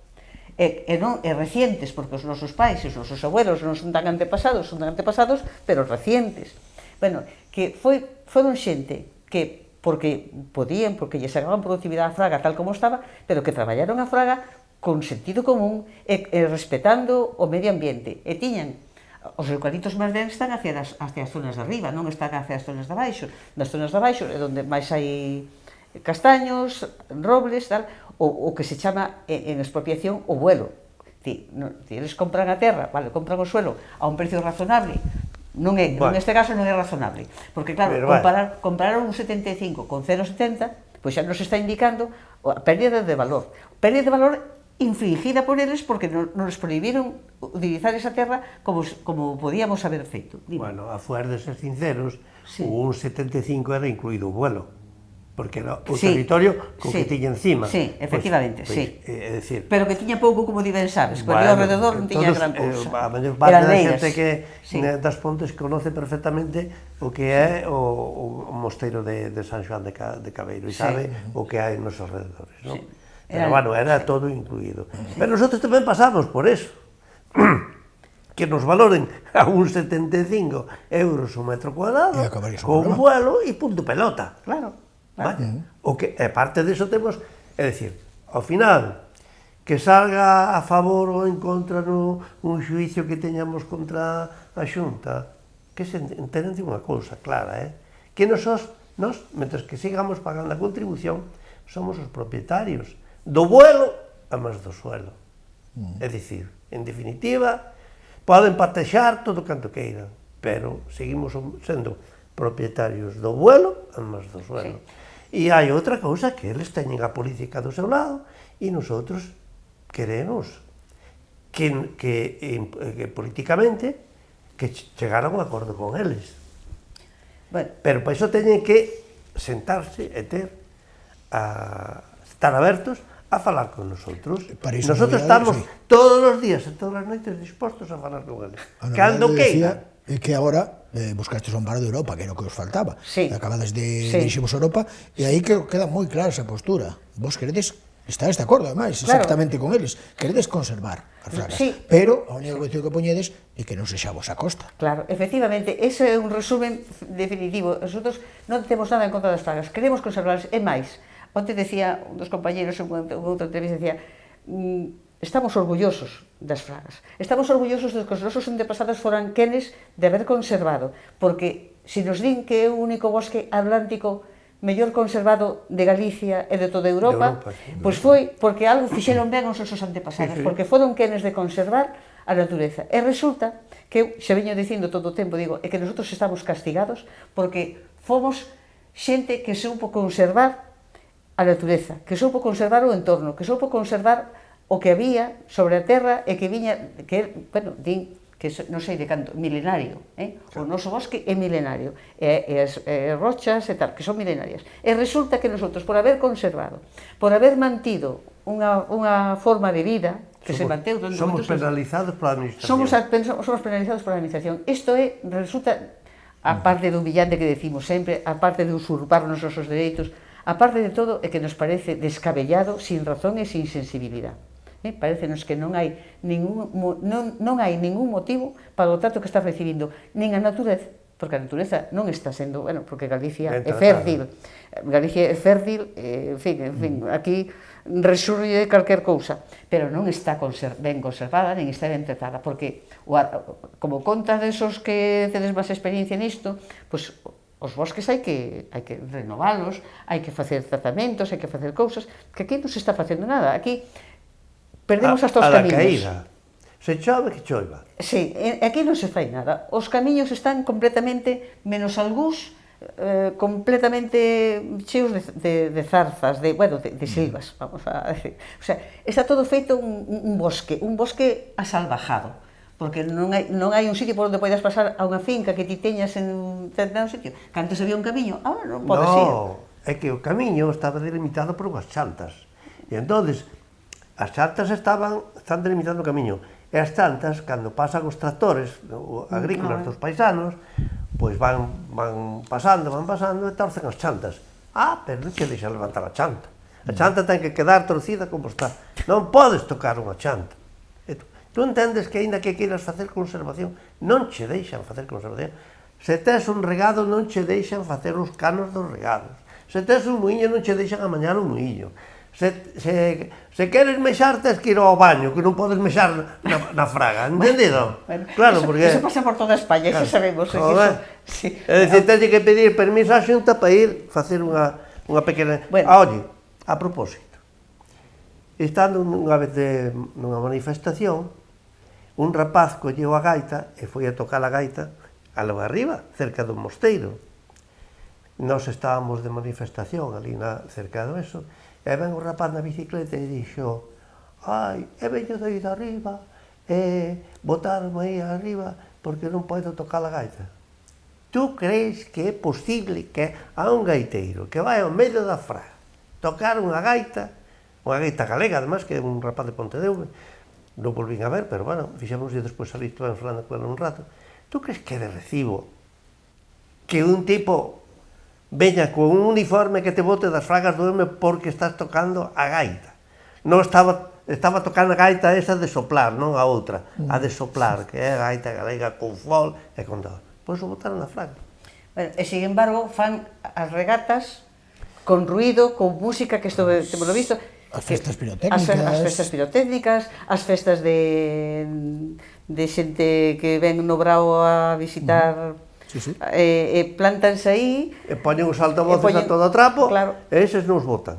S2: e recientes, porque os nosos pais e os nosos abuelos non son tan antepasados, pero recientes. Bueno, que foron xente que, porque podían, porque lle sacaban productividade a fraga tal como estaba, pero que traballaron a fraga con sentido común e respetando o medio ambiente. E tiñan, os eucaliptos máis ben están hacia as zonas de arriba, non están hacia as zonas de abaixo. Nas zonas de abaixo é onde máis hai castaños, robles, tal, o que se chama en expropiación o vuelo. Eles compran a terra, vale, compran o suelo a un precio razonable, neste caso non é razonable, porque claro, comparar un 75 con 0,70, pois xa nos está indicando a pérdida de valor infligida por eles porque nos prohibiron utilizar esa terra como podíamos haber feito.
S3: Bueno, a fuer de ser sinceros, un 75 era incluído o vuelo, porque era o territorio co que tiña encima.
S2: Sí, efectivamente, sí.
S3: É dicir...
S2: Pero que tiña pouco, como diben, sabes, porque ao rededor non tiña gran cousa.
S3: A maior parte da xente das Pontes conoce perfectamente o que é o mosteiro de San Xoán de Cabeiro e sabe o que hai nos alrededores, non? Pero, bueno, era todo incluído. Pero nosotros tamén pasamos por eso. Que nos valoren a un 75 euros o metro cuadrado, con vuelo e punto pelota.
S2: Claro.
S3: O que, parte diso temos, é dicir, ao final, que salga a favor ou en contra un xuicio que teñamos contra a Xunta, que se entenden de unha cousa clara, que nós, mentre que sigamos pagando a contribución, somos os propietarios do vuelo a máis do suelo. É dicir, en definitiva, poden patexar todo canto queiran, pero seguimos sendo propietarios do vuelo, además do suelo. E hai outra cousa, que eles teñen a política do seu lado e nosotros queremos que políticamente que chegar a un acordo con eles. Pero para iso teñen que sentarse e estar abertos a falar con nosotros. Nosotros estamos todos os días e todas as noites dispostos a falar con eles. Cando queira.
S1: E que agora buscastes un bar de Europa, que era o que os faltaba. Acabades de diriximos a Europa, e aí que queda moi clara esa postura. Vos queredes, estáis de acordo, ademais, exactamente con eles, queredes conservar as fragas, pero a única cuestión que poñedes é que non sexamos a costa.
S2: Claro, efectivamente, ese é un resumen definitivo. Nosotros non temos nada en contra das fragas, queremos conservarlas, e máis. Onte decía un dos compañeros en outra entrevista, decía, estamos orgullosos das fragas. Estamos orgullosos de que os nosos antepasados foran quenes de haber conservado, porque se nos din que é o único bosque atlántico mellor conservado de Galicia e de toda Europa, pois foi porque algo fixeron ben os nosos antepasados, porque foron quenes de conservar a natureza. E resulta que eu xa veño dicindo todo o tempo, digo, é que nosotros estamos castigados porque fomos xente que soupo conservar a natureza, que soupo conservar o entorno, que soupo conservar o que había sobre a terra e que viña, que, bueno, din que non sei de canto, milenario, o noso bosque é milenario, e as rochas e tal, que son milenarias. E resulta que nosotros, por haber conservado, por haber mantido unha forma de vida, que se manteu...
S3: Somos penalizados pola administración.
S2: Somos penalizados pola administración. Isto resulta, a parte do humillante que decimos sempre, a parte de usurpar os nosos dereitos, a parte de todo, é que nos parece descabellado, sin razón e sin sensibilidade. Parecenos que non hai ningún motivo para o trato que está recibindo nin a natureza, porque a natureza non está sendo, bueno, porque Galicia é fértil, en fin, aquí resurge calquer cousa, pero non está ben conservada, nin está ben tratada, porque, como conta desos que tedes máis experiencia nisto, pois os bosques hai que renovalos, hai que facer tratamentos, hai que facer cousas, que aquí non se está facendo nada, aquí perdemos hasta os camiños.
S3: A da caída. Se chove, que choiva.
S2: Sí, aquí non se fai nada. Os camiños están completamente, menos algúns, completamente cheos de zarzas, de silvas, vamos a decir. O sea, está todo feito un bosque asalvajado, porque non hai un sitio por onde poidas pasar a unha finca que ti teñas en determinado sitio. Que antes había un camiño, agora non podes ir.
S3: Non, é que o camiño estaba delimitado por unhas chantas. E entonces as chantas están delimitando o camiño, e as chantas, cando pasan os tractores agrícolas dos paisanos, pois van pasando, e torcen as chantas. Pero non che deixa levantar a chanta. A chanta ten que quedar torcida como está. Non podes tocar unha chanta. Tú entendes que, aínda que queiras facer conservación, non che deixan facer conservación. Se tes un regado, non che deixan facer os canos dos regados. Se tes un muiño, non che deixan amañar un muiño. Se queres mexar, tens que ir ao baño, que non podes mexar na fraga, entendido?
S2: Claro, porque... Eso pasa por toda España, xa sabemos.
S3: É dicir, tens que pedir permiso á Xunta para ir facer unha pequena... Oye, a propósito, estando unha vez nunha manifestación, un rapaz colleu a gaita e foi a tocar a gaita algo arriba, cerca do mosteiro. Nós estábamos de manifestación ali cerca do eso, e ven o rapaz na bicicleta e dixo: he veño de aí de arriba, botarme aí arriba porque non podo tocar a gaita. Tú crees que é posible que a un gaiteiro que vai ao medio da fraga tocar unha gaita galega, además, que é un rapaz de Pontedeume, non volvín a ver, pero bueno, fixemos e despois salí, estuvemos falando con ele un rato. Tú crees que é de recibo que un tipo veña con un uniforme que te bote das fragas do Eume porque estás tocando a gaita? Non estaba tocando a gaita esa de soplar, non a outra, a de soplar, que é a gaita galega con fol e con todo. Pois o botaron na fraga.
S2: E, sin embargo, fan as regatas con ruido, con música, que isto temos visto.
S1: As festas pirotécnicas.
S2: As festas pirotécnicas, as festas de xente que ven no Brao a visitar... E plantanse aí...
S3: E poñen os altavoces a todo trapo, e eses non os botan.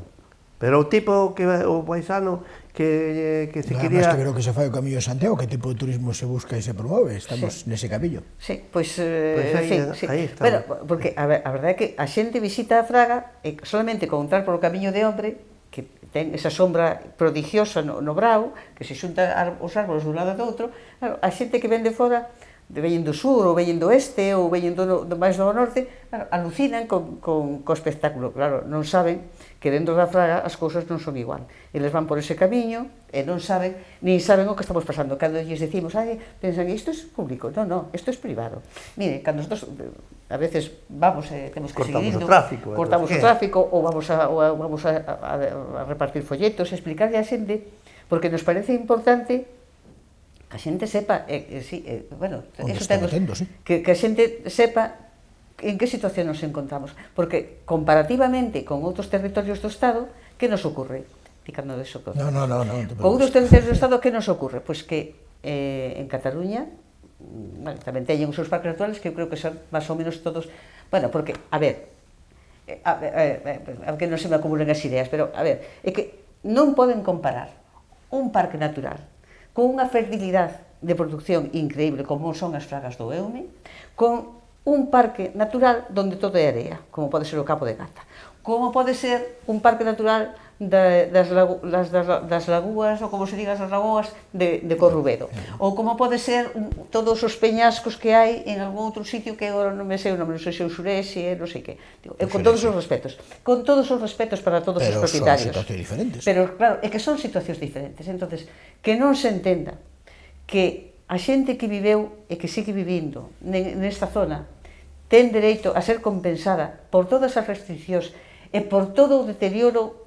S3: Pero o tipo, o paisano que se quería...
S1: Además que creo que se fai o Camiño de Santiago, que tipo de turismo se busca e se promove, estamos nese camiño.
S2: Sí, pois,
S3: aí está.
S2: Bueno, porque a verdade é que a xente visita a Fraga e solamente con entrar polo Camiño de Hombre, que ten esa sombra prodigiosa no brao, que se xunta os árboles dun lado e do outro, claro, a xente que ven de fora, veñen do sur, ou veñen do este, ou veñen máis do norte, claro, alucinan co espectáculo, claro, non saben que dentro da Fraga as cousas non son igual. Eles van por ese camiño e non saben, nin saben o que estamos pasando. Cando lles decimos, pensan, isto é público, non, isto é privado. Mire, cando nosotros a veces vamos e temos que seguir indo, cortamos o tráfico, ou vamos a repartir folletos, explicarle a xente, porque nos parece importante que a xente sepa, bueno, que a xente sepa en que situación nos encontramos, porque comparativamente con outros territorios do Estado, que nos ocurre? Ticando de socorro.
S1: No.
S2: Con outros territorios do Estado, que nos ocurre? Pois que en Cataluña, bueno, tamén teñen os seus parques naturales, que eu creo que son máis ou menos todos, bueno, porque, a ver, que non se me acumulen as ideas, pero, a ver, é que non poden comparar un parque natural con unha fertilidade de producción increíble como son as Fragas do Eume, con un parque natural donde todo é area, como pode ser o Campo de Gata, como pode ser un parque natural das lagúas, ou como se diga, as lagoas de Corrubedo, ou como pode ser todos os peñascos que hai en algún outro sitio que agora non me sei o nome, non sei se é o Xurese, non sei que, con todos os respetos para todos os propietarios.
S1: Pero son situacións diferentes.
S2: Pero claro, é que son situacións diferentes, entonces, que non se entenda que a xente que viveu e que sigue vivindo nesta zona ten dereito a ser compensada por todas as restriccións e por todo o deterioro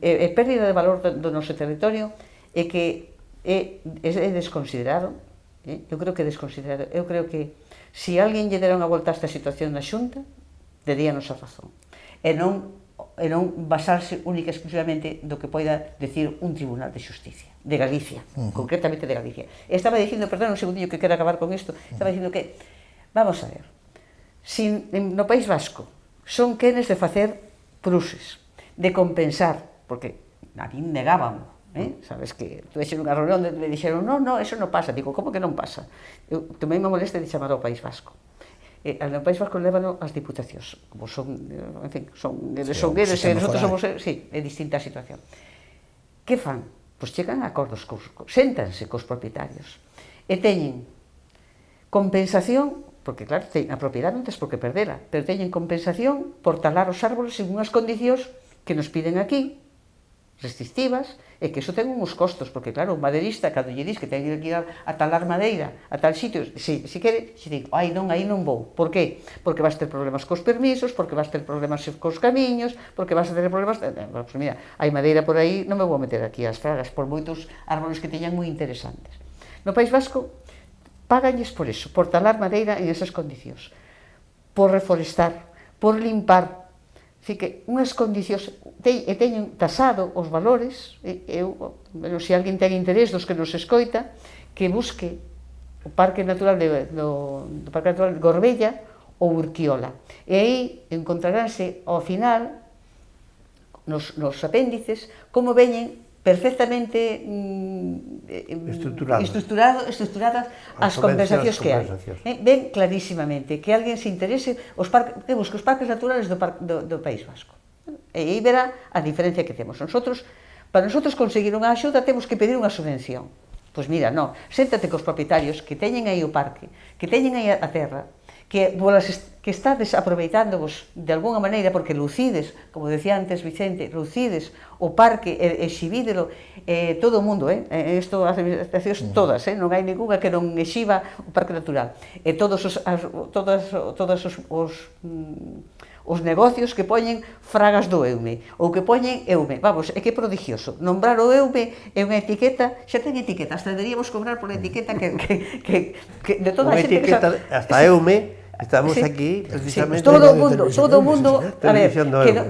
S2: e pérdida de valor do noso territorio, e que é desconsiderado. Eu creo que é desconsiderado. Eu creo que se alguén lle dera unha volta a esta situación na Xunta, daríanos a razón. E non basarse única e exclusivamente do que poida decir un tribunal de xusticia de Galicia, concretamente de Galicia. Estaba dicindo, perdón un segundinho que quero acabar con isto, estaba dicindo que, vamos a ver, si no País Vasco son quenes de facer pruses, de compensar, porque a mí negaban, sabes que tu deixen unha reunión onde me dixeron, non, eso non pasa, digo, como que non pasa? Eu tomei unha molestia de chamar ao País Vasco. No País Vasco lévano as diputacións, como son, en fin, son eles e nosotros somos, sí, é distinta a situación. Que fan? Pois chegan a acordos, séntanse cos propietarios e teñen compensación, porque claro, a propiedade non tens por que perdela, pero teñen compensación por talar os árboles en unhas condicións que nos piden aquí, restrictivas, e que iso ten uns costos, porque claro, un maderista, cando lle dis que ten que ir a talar madeira a tal sitio, se quere, se digo, aí non vou. Por qué? Porque vas ter problemas cos permisos, porque vas ter problemas cos camiños, porque vas a ter problemas... Pues mira, hai madeira por aí, non me vou meter aquí as Fragas, por moitos árboles que teñan moi interesantes. No País Vasco, páganlles por eso, por talar madeira en esas condicións, por reforestar, por limpar, así que unhas condicións, e teñen tasado os valores, se alguén ten interés dos que nos escoita, que busque o Parque Natural de Gorbella ou Urquiola, e aí encontraránse ao final, nos apéndices, como veñen perfectamente estructuradas as compensacións que hai. Ven clarísimamente que alguén se interese que busque os parques naturales do País Vasco. E aí verá a diferencia que temos. Para nosotros conseguir unha axuda temos que pedir unha subvención. Pois mira, non, séntate cos propietarios que teñen aí o parque, que teñen aí a terra, que estades aproveitándovos de alguna maneira porque lucides, como decía antes Vicente, lucides o parque e exhibídelo todo o mundo, isto as administracións todas, non hai ninguna que non exiba o parque natural, e todos os negocios que poñen Fragas do Eume, ou que poñen Eume, vamos, é que é prodigioso, nombrar o Eume é unha etiqueta, xa ten etiqueta, hasta deberíamos cobrar por etiqueta que de toda a xente que
S3: sabe... Hasta Eume, estamos aquí precisamente...
S2: Todo o mundo, a ver,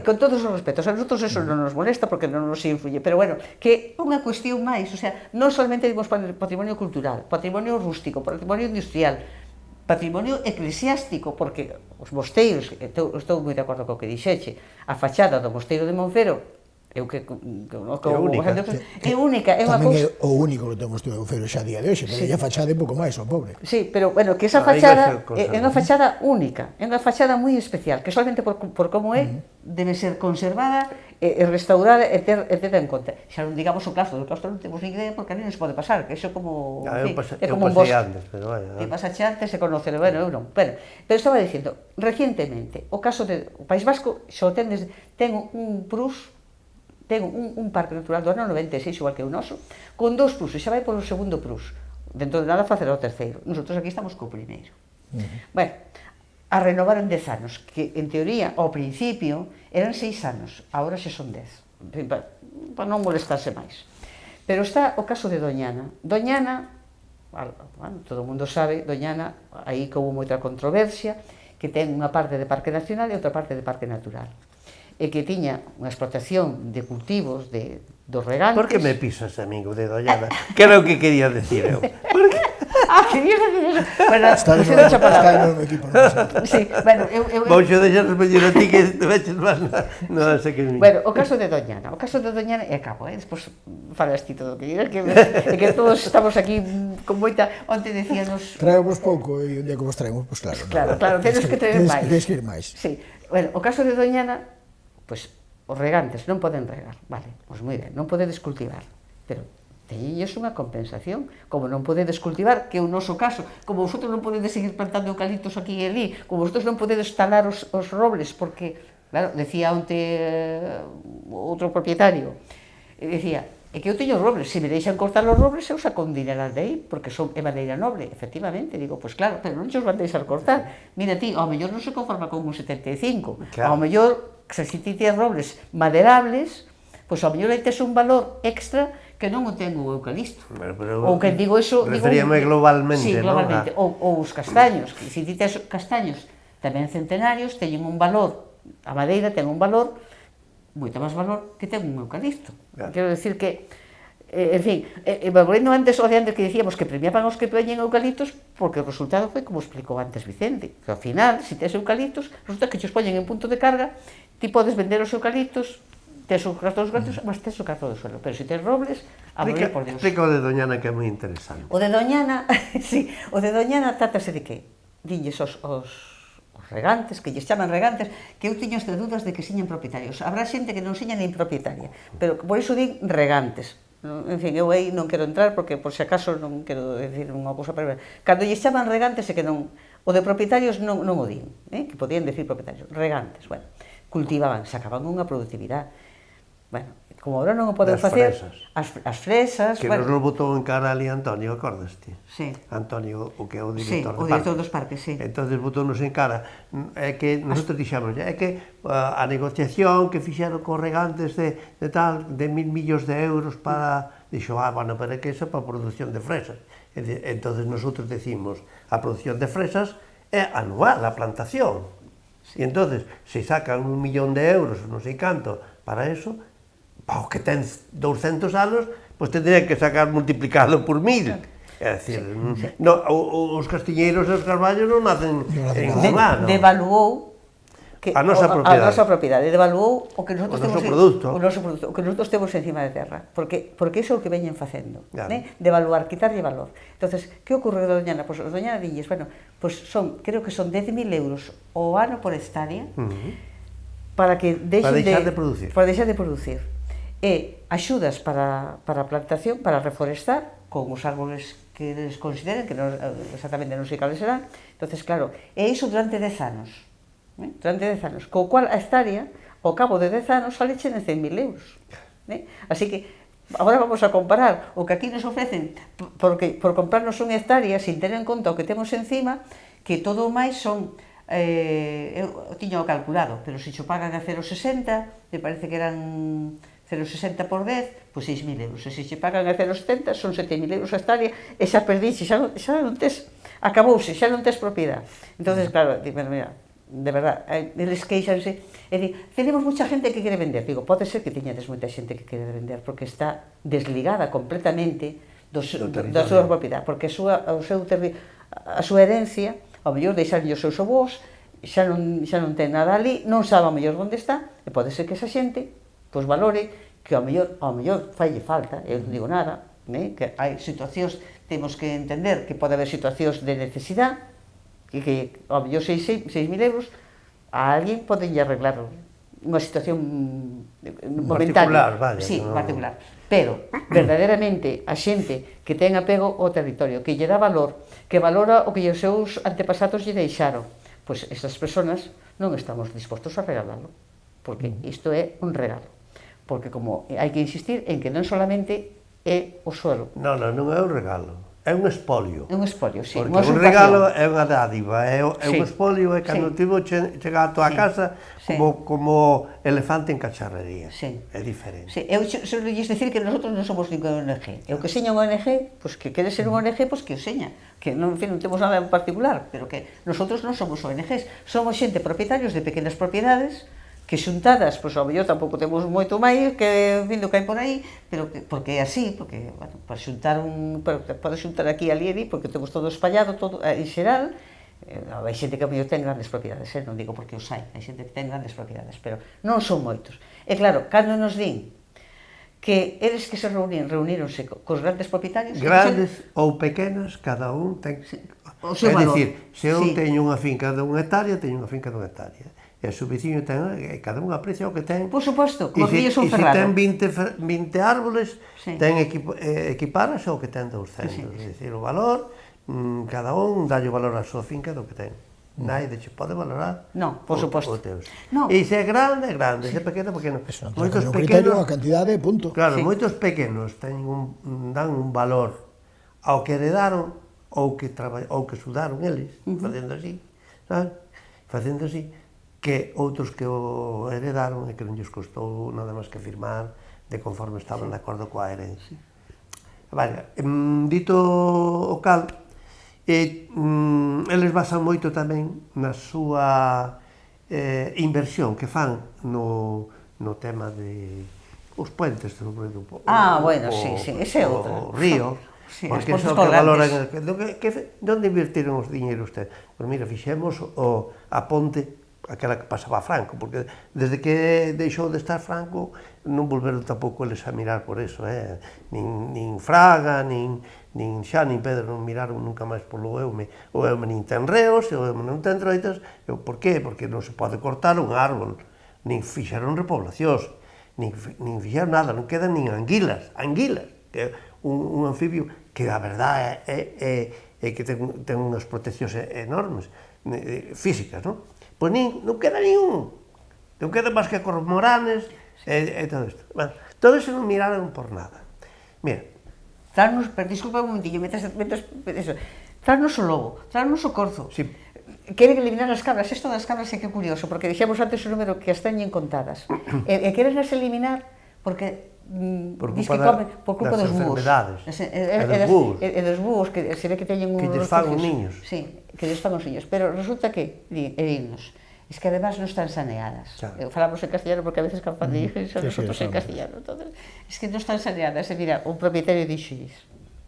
S2: con todos os respetos, a nosotros eso non nos molesta porque non nos influye, pero bueno, que unha cuestión máis, o sea, non solamente dimos patrimonio cultural, patrimonio rústico, patrimonio industrial, patrimonio eclesiástico, porque os mosteiros, estou moi de acordo co que dixeche, a fachada do mosteiro de Monfero eu que
S3: É
S2: única, é unha
S1: Tamén
S2: cousa.
S1: é o único que temos de Feiro xa a día de hoxe, pero a fachada é pouco máis, o pobre.
S2: Sí, pero, bueno, que esa
S3: A
S2: fachada
S3: igrexa
S2: é unha fachada única, é unha fachada moi especial, que solamente por como é, debe ser conservada e restaurada e ter en conta. Xa non digamos o claustro non temos ni idea porque ali non se pode pasar, que iso como... é como un bosque.
S3: Antes, pero vaya.
S2: E pasaxe antes se conoce, bueno, eu non. Pero estaba dicindo, recientemente, o caso de o País Vasco, xa o ten un Prus, ten un parque natural do ano 96, igual que o noso, con 2 Prus, e xa vai polo segundo Prus. Dentro de nada facerá o terceiro. Nosotros aquí estamos co primeiro. Bueno, a renovaron 10 anos, que en teoría, ao principio, eran 6 anos, agora xa son 10, para non molestarse máis. Pero está o caso de Doñana. Doñana, bueno, todo o mundo sabe, Doñana, aí que houve moita controversia, que ten unha parte de parque nacional e outra parte de parque natural. E que tiña unha explotación de cultivos dos regantes.
S3: Por que me pisas, amigo de Doñana? Que era o que quería decir eu?
S2: Querías decir eso? Bueno,
S1: Está no meu equipo.
S2: Sí, bueno,
S3: Vou xo deixar mellor a ti que te veches máis no sé que...
S2: Bueno, o caso de Doñana, e acabo, despois falas ti todo o que digas, que todos estamos aquí con moita... Onte decíanos...
S1: Traemos pouco e un día que vos traemos, pois claro.
S2: Claro, tenes que traer máis.
S1: Tens que ir máis.
S2: Sí, bueno, o caso de Doñana, pois os regantes non poden regar, vale, pois moi ben, non podedes cultivar, pero teñenlles unha compensación, como non podedes cultivar, que é o noso caso, como vosotros non podedes seguir plantando eucaliptos aquí e ali, como vosotros non podedes talar os robles, porque, claro, decía onte outro propietario, decía, é que eu teño robles, se me deixan cortar os robles, eu saco un dineral de aí, porque é madeira noble, efectivamente, digo, pois claro, pero non os van deixar cortar, mira ti, ao mellor non se conforma con un 75, ao mellor, se ti tens robles maderables, pois ao mellor aí tes un valor extra que non o ten o eucalipto. Ou que digo eso...
S3: Referíame globalmente,
S2: sí, globalmente. Ou os castaños, que se ti tes castaños tamén centenarios, teñen un valor, a madeira ten un valor, moito máis valor que ten un eucalipto. Quero decir que, en fin, volvendo antes o de antes que decíamos que premiaban os que poñen eucaliptos, porque o resultado foi como explicou antes Vicente, que ao final, se tes eucaliptos, resulta que os poñen en punto de carga, ti podes vender os eucaliptos, tes o cartón dos gatos, mas tes o cartón do suelo. Pero se tes robles, a morir por Dios.
S3: Explica o de Doñana que é moi interesante.
S2: O de Doñana, sí, o de Doñana trátase de que dinlles os regantes, que lles chaman regantes, que eu tiño estas dudas de que siñen propietarios. Habrá xente que non siña nin propietaria, pero por iso din regantes. En fin, eu aí non quero entrar porque por se acaso non quero decir unha cousa para... Cando lles chaman regantes é que non... O de propietarios non o din, que podían decir propietarios. Regantes, bueno, cultivaban, sacaban unha productividade. Bueno, como agora non o poden facer, as fresas...
S3: Que nos lo botou en cara ali Antonio, acordaste?
S2: Sí.
S3: Antonio, o que é o director
S2: do parque. Sí, o director dos parques, sí.
S3: Entón, botou-nos en cara, é que nosotros dixamos, é que a negociación que fixeron con regantes de tal, de 1.000 millóns de euros para... Dixo, bueno, pero é que eso é para a produción de fresas. Entón, nosotros decimos, a produción de fresas é anual, a plantación. E entón, se sacan 1 millón de euros, non sei canto, para eso... o que ten 200 anos, pois tendría que sacar multiplicado por 1000. É dicir, os castiñeiros e os carballos non nacen en un ano.
S2: Devaluou
S3: a nosa
S2: propiedade, devaluou o que nosotros temos
S3: o
S2: noso produto, o que nosotros temos encima de terra, porque iso é o que veñen facendo, devaluar, quitarlle valor. Entonces, que ocorre a Doñana? Pois a Doñana dilles, bueno, pois creo que son 10.000 euros ao ano por hectárea, para que deixen
S3: para
S2: deixar de producir. E axudas para a plantación, para reforestar, con os árboles que eles consideren, que exactamente non sei cales serán. Entonces, claro, e iso durante 10 anos. Durante 10 anos. Co cual a hectárea, ao cabo de 10 anos, sale en 100.000 euros. Así que, agora vamos a comparar o que aquí nos ofrecen por comprarnos unha hectárea, sin ter en conta o que temos encima, que todo o máis son... eu tiño calculado, pero se xo pagan a 0,60, me parece que eran... 0,60 por 10, pois 6.000 euros. E se xe pagan a 0,70, son 7.000 euros a hectárea, e xa perdixe, xa non tes, acabouse, xa non tes propiedade. Entonces, claro, mira, de verdad, eles queixanse, e di, tenemos mucha gente que quere vender. Digo, pode ser que teñades moita xente que quere vender, porque está desligada completamente da súa propiedade, porque a súa herencia, ao mellor deixarlle os seus avós, xa non ten nada ali, non sabe ao mellor onde está, e pode ser que esa xente pois valore que ao mellor falle falta, eu non digo nada, que hai situacións, temos que entender que pode haber situacións de necesidade, e que ao mellor 6.000 euros a alguén poden arreglar unha situación momentánea.
S3: Particular, vaya.
S2: Sí, particular. Pero, verdadeiramente, a xente que ten apego ao territorio, que lle dá valor, que valora o que os seus antepasados lle deixaron, pois esas persoas non estamos dispostos a regalalo, porque isto é un regalo. Porque como hai que insistir en que non solamente é o suelo.
S3: Non é un regalo, é un espolio.
S2: É un espolio, sí.
S3: Porque un regalo é unha dádiva, é un espolio, é cando tivo chegar a tua casa como elefante en cacharrería. É diferente.
S2: Eu só lles dicir que nosotros non somos ningún ONG. E o que seña unha ONG, pois que quere ser unha ONG, pois que o seña. Que non temos nada en particular, pero que nosotros non somos ONGs. Somos xente propietarios de pequenas propiedades que xuntadas, pois ao mellor tampouco temos moito máis que vindo que hai por aí, pero porque é así, porque, bueno, para xuntar pode xuntar aquí ali e ali, porque temos todo espallado, todo en xeral, hai xente que ao mellor ten grandes propiedades, non digo porque os hai xente que ten grandes propiedades, pero non son moitos. E claro, cando nos din que eles que se reuníronse cos grandes propietarios...
S3: Grandes ou pequenas, cada un ten...
S2: O seu valor.
S3: É dicir, se eu teño unha finca de 1 hectárea, teño unha finca de 1 hectárea. E o seu veciño ten, cada un aprecia o que ten.
S2: Por suposto, como que son ferrado.
S3: E se ten 20 árboles, ten equiparase ao que ten 200. É dicir, o valor, cada un dalle valor á súa finca do que ten. Naide che pode valorar o teus. E se é grande, é grande, se é pequeno, pequeno.
S1: Moitos pequenos, a cantidade, punto.
S3: Claro, moitos pequenos dan un valor ao que heredaron ou que sudaron eles, facendo así, sabes? Facendo así, que outros que o heredaron e que non lles costou nada máis que firmar de conforme estaban de acordo coa herencia. Vale, dito o cal, eles basan moito tamén na súa inversión que fan no tema de os puentes do
S2: bueno, sí, ese é outro.
S3: O río, porque iso que valoran, onde invertiron os diñeiros ustedes? Pois mira, fixemos a ponte aquela que pasaba a Franco, porque desde que deixou de estar Franco non volveron tampouco eles a mirar por eso, nin Fraga, nin Xa, nin Pedro non miraron nunca máis polo Eume. O Eume nin ten reos, o Eume non ten troitas. Por qué? Porque non se pode cortar un árbol, nin fixeron repoblacións, nin fixeron nada, non quedan nin anguilas, que é un anfibio que a verdade é que ten unhas proteccións enormes, físicas, non? Pois non queda ningún, non queda máis que cormoranes e todo isto. Bueno, todo iso non miraron por nada. Mira,
S2: disculpa un momentillo, trarnos o lobo, trarnos o corzo. Queren eliminar as cabras, isto das cabras é que é curioso, porque dixemos antes o número que as teñen contadas. E queren as eliminar porque por culpa dos búhos. E dos búhos, que se ve que teñen
S3: que lles fan os niños.
S2: Sí, que lles fan os niños, pero resulta que, dignos, es que además non están saneadas. Falamos en castellano porque a veces capaz de dicen nosotros en castellano. Es que non están saneadas. E mira, un propietario dixolles,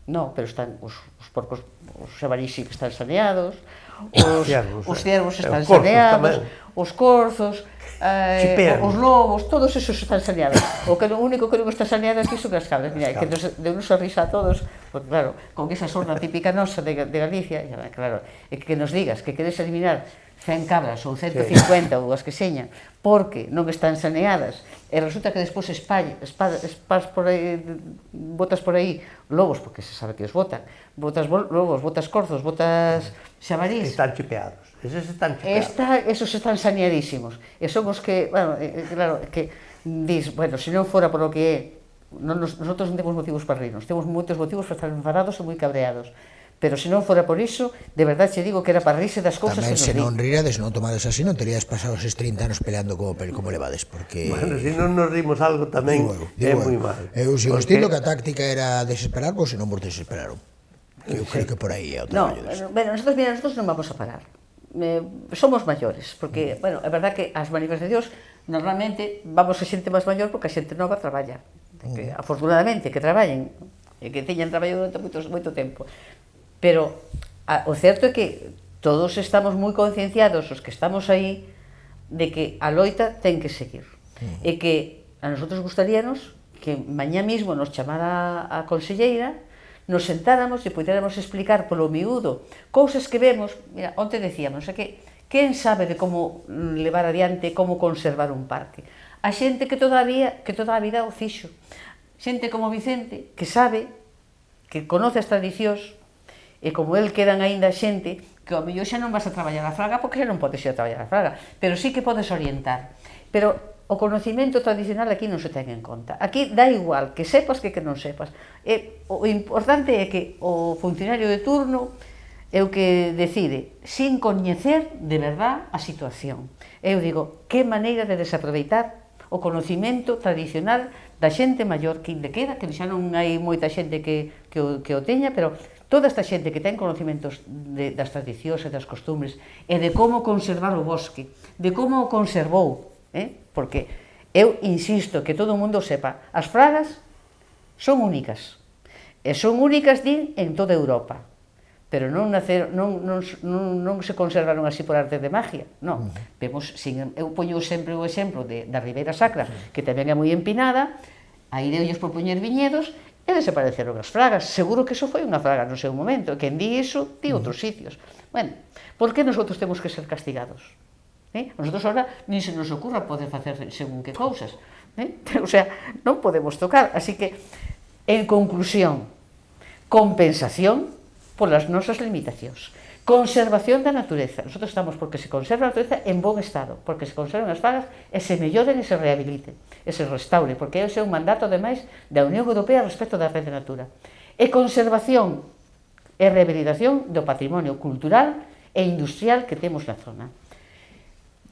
S2: no, pero están os porcos, os xabarís sí que están saneados, os ciervos están saneados, os corzos, os lobos, todos esos están saneados. O único que non está saneado aquí son as cabras. Mira, que deu nos a risa a todos, porque claro, con esa sorna típica nosa de Galicia, claro, e que nos digas que queres eliminar 100 cabras ou 150 ou as que señan, porque non están saneadas, e resulta que despois botas por aí lobos, porque se sabe que os botan, botas lobos, botas corzos, botas xabarís.
S3: Están chipeados, esos están chipeados.
S2: Esos están saneadísimos, e son os que, bueno, claro, que dis, bueno, se non fora por o que é, nosotros non temos motivos para rirnos, temos moitos motivos para estar enfadados e moi cabreados. Pero se non fora por iso, de verdade che digo que era para rirse das cousas que nos di.
S1: Tamén se non rirades, non tomades así, non terías pasado eses 30 anos peleando como levades, porque...
S3: Bueno, se non nos rimos algo tamén é moi mal.
S1: Eu sigo estilo que a táctica era desesperar, pois se non vos desesperaron. Eu creo que por aí é o traballo deso.
S2: Bueno, nosotros non vamos a parar. Somos maiores, porque, bueno, é verdad que as manifestacións normalmente vamos a xente máis maior porque a xente nova traballa. Afortunadamente, que traballen, e que teñan traballado durante moito tempo. Pero o certo é que todos estamos moi concienciados, os que estamos aí, de que a loita ten que seguir. E que a nosotros gustaríanos que mañá mismo nos chamara a conselleira, nos sentáramos e puidéramos explicar polo miúdo cousas que vemos. Mira, onte decíamos, que quen sabe de como levar adiante, como conservar un parque? A xente que toda a vida o fixo. Xente como Vicente, que sabe, que conoce as tradicións, e como el quedan aínda xente que ao mellor xa non vas a traballar a fraga porque xa non podes ir a traballar a fraga, pero sí que podes orientar. Pero o conocimento tradicional aquí non se ten en conta. Aquí dá igual que sepas que non sepas. O importante é que o funcionario de turno é o que decide, sin coñecer de verdad a situación. Eu digo, que maneira de desaproveitar o conocimento tradicional da xente maior que ainda queda, que xa non hai moita xente que o teña, pero toda esta xente que ten conocimientos das tradicións e das costumbres e de como conservar o bosque, de como o conservou, porque eu insisto que todo o mundo sepa, as fragas son únicas, e son únicas, din, en toda Europa, pero non se conservaron así por arte de magia, non. Eu poño sempre o exemplo da Ribeira Sacra, que tamén é moi empinada, aí deulles por poñer viñedos, e desapareceron as fragas. Seguro que iso foi unha fraga no seu momento, quen di iso, di outros sitios. Bueno, por que nosotros temos que ser castigados? Nosotros ahora nin se nos ocurra poder facer según que cousas. O sea, non podemos tocar. Así que, en conclusión, compensación polas nosas limitacións. Conservación da natureza. Nosotros estamos porque se conserva a natureza en bon estado, porque se conserven as fragas e se melloren e se rehabiliten, e se restauren, porque ese é un mandato, ademais, da Unión Europea respecto da Red de Natura. E conservación e rehabilitación do patrimonio cultural e industrial que temos na zona.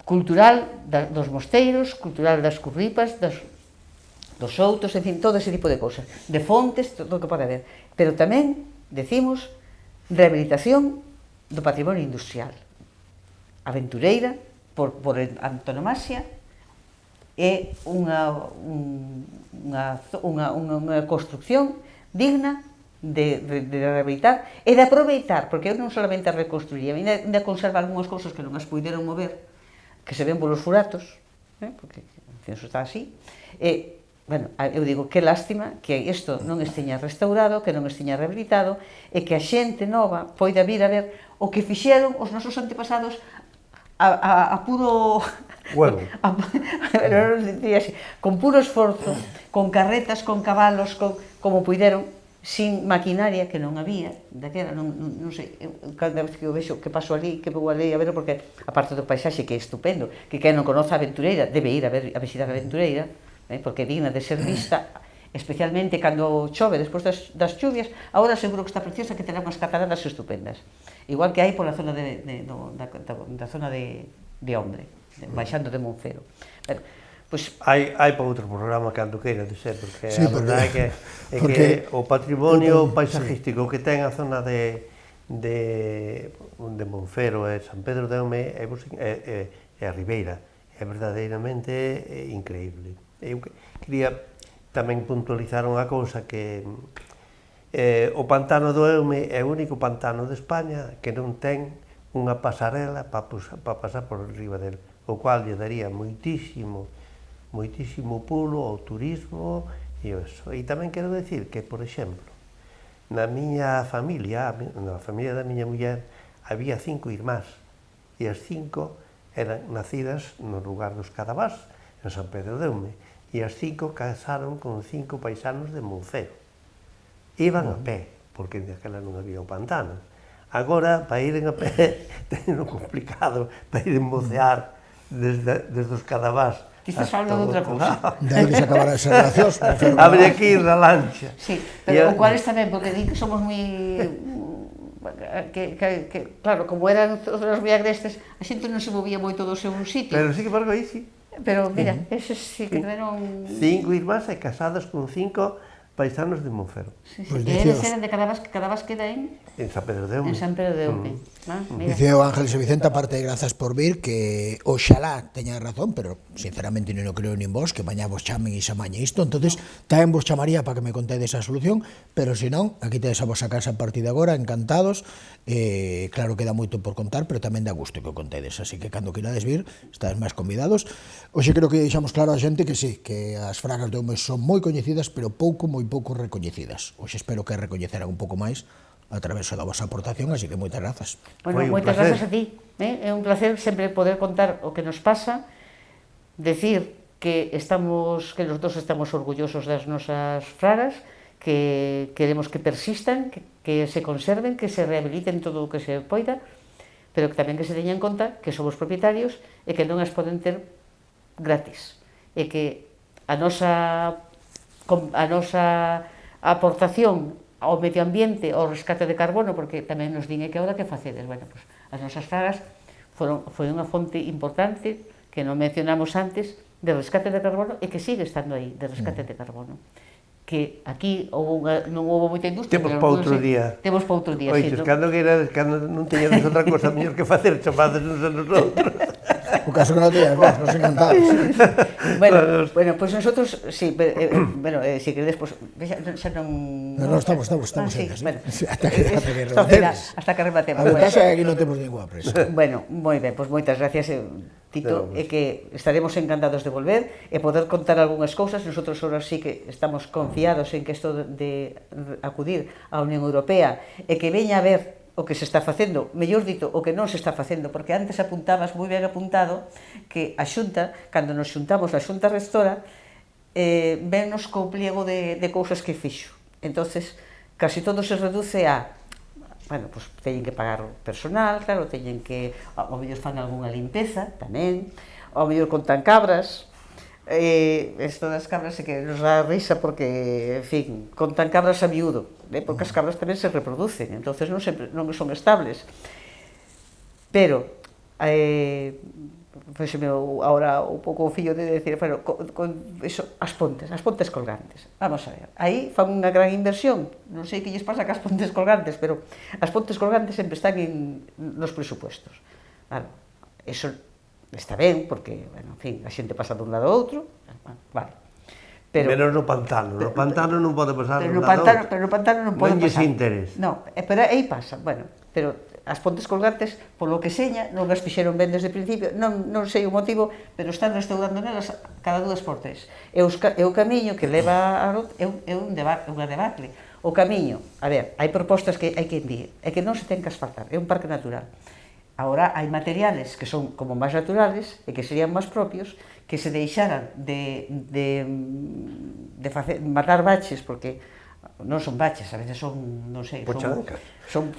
S2: Cultural dos mosteiros, cultural das curripas, dos outos, en fin, todo ese tipo de cousas. De fontes, todo o que pode haber. Pero tamén, decimos, rehabilitación do patrimonio industrial. Aventureira, por antonomasia, é unha construcción digna de rehabilitar e de aproveitar, porque eu non solamente a reconstruía, ainda conserva algunhas cousas que non as puideron mover, que se ven polos furatos, porque eso está así, bueno, eu digo, que lástima que isto non esteña restaurado, que non esteña rehabilitado, e que a xente nova poida vir a ver o que fixeron os nosos antepasados a puro...
S3: Bueno.
S2: Con puro esforzo, con carretas, con cabalos, como puideron, sin maquinaria, que non había, daquela, non sei, cada vez que eu vexo que paso ali, que vou ali a ver, porque a parte do paisaxe que é estupendo, que quen non conoce a Aventureira debe ir a visitar a Aventureira, porque é digna de ser vista, especialmente cando chove despois das chuvias. Agora seguro que está preciosa, que terá unhas cataratas estupendas, igual que hai pola zona da zona de Ombre, baixando de Monfero.
S3: Hai para outro programa cando queira de ser, porque a verdade é que o patrimonio paisajístico que ten a zona de Monfero e San Pedro de Ome e a Ribeira é verdadeiramente increíble. Eu quería tamén puntualizar unha cousa, que o pantano do Eume é o único pantano de España que non ten unha pasarela para pasar por riba del, o cual lle daría moitísimo pulo ao turismo e eso. E tamén quero decir que, por exemplo, na miña familia, na familia da miña muller, había 5 irmás, e as 5 eran nacidas no lugar dos Cadavás, en San Pedro de Eume, e as 5 casaron con 5 paisanos de Monfero. Iban a pé, porque daquela non había o pantano. Agora, para iren a pé, teñen complicado, para iren mocear desde os Cadavás.
S2: Ti estás falando de outra cousa.
S1: Daí que se acabará esa relación.
S3: Habría que ir na lancha.
S2: Sí, pero o cual está ben, porque di que somos moi... Claro, como eran os moi agrestes, a xente non se movía moito do seu sitio.
S3: Pero sí que por aí sí.
S2: Pero mira, eses sí que deron...
S3: 5 irmás e casadas con 5 paisanos de Monfero.
S2: E eles eran de Cadavás, que Cadavás queda en
S3: San Pedro de Eume.
S2: En San Pedro de Eume.
S1: Dice o Ángeles e Vicente, aparte de grazas por vir, que oxalá teña razón, pero sinceramente non o creo nin vos, que mañá vos chamen e xa maña isto, entonces tamén vos chamaría para que me contedes a solución, pero se non, aquí tedes a vosa casa a partir de agora, encantados, claro que dá moito por contar, pero tamén dá gusto que o contedes, así que cando quirades vir, estades máis convidados. Hoxe creo que deixamos claro a xente que sí, que as fragas de Eume son moi coñecidas, pero moi pouco recoñecidas. Hoxe espero que recoñeceran un pouco máis a través da vosa aportación, así que moitas grazas.
S2: Bueno, moitas grazas a ti. É un placer sempre poder contar o que nos pasa, decir que los dos estamos orgullosos das nosas fragas, que queremos que persistan, que se conserven, que se rehabiliten todo o que se poida, pero que tamén que se teña en conta que somos propietarios e que non as poden ter gratis. E que a nosa aportación ao medio ambiente, ao rescate de carbono, porque tamén nos din que ahora que facedes. Bueno, pues, as nosas fragas foi unha fonte importante que non mencionamos antes de rescate de carbono e que sigue estando aí, de rescate de carbono. Que aquí non houve moita industria.
S3: Temos para outro día.
S2: Temos para outro día,
S3: sí. Oites, cando non teñades outra cosa mellor que facer chamadas uns a nosotros.
S1: O caso que non teñas vos, nos encantados.
S2: Bueno, pues nosotros, sí, si queredes, pues, xa non...
S1: Non, estamos
S2: sí,
S1: bueno,
S2: hasta que rematemos.
S1: A verdade é que aquí non temos ninguna presa.
S2: Bueno, moi ben, pues moitas gracias, Tito, e que estaremos encantados de volver e poder contar algunhas cousas. Nosotros ahora sí que estamos confiados en que isto de acudir á Unión Europea e que veña a ver o que se está facendo, mellor dito, o que non se está facendo, porque antes apuntabas, moi ben apuntado, que a Xunta, cando nos xuntamos a Xunta Restora, vennos co pliego de cousas que fixo. Entonces, casi todo se reduce a, bueno, pues teñen que pagar personal, claro, teñen que, ao mellor fan algunha limpeza, tamén, ao mellor contan cabras, isto das cabras é que nos dá risa porque, en fin, contan cabras a miúdo, porque as cabras tamén se reproducen, entonces non son estables. Pero, fóxeme agora un pouco o fillo de decir, bueno, as pontes colgantes. Vamos a ver, aí fan unha gran inversión, non sei que lles pasa cas pontes colgantes, pero as pontes colgantes sempre están nos presupuestos. Claro, eso está ben, porque, bueno, en fin, a xente pasa dun lado a outro, vale.
S3: Menos no pantano non pode pasar dun
S2: lado a outro. Pero no pantano non pode pasar.
S3: Non lles interés.
S2: Non, pero aí pasa, bueno, pero as pontes colgantes, polo que seña, non as fixeron ben desde o principio, non sei o motivo, pero están restaurando nelas cada 2 por 3. E o camiño que leva a Rot é unha debacle. O camiño, a ver, hai propostas que hai que envíe, é que non se ten que asfaltar, é un parque natural. Agora hai materiales que son como máis naturales e que serían máis propios, que se deixaran de matar baches, porque non son baches, a veces son, non sei, son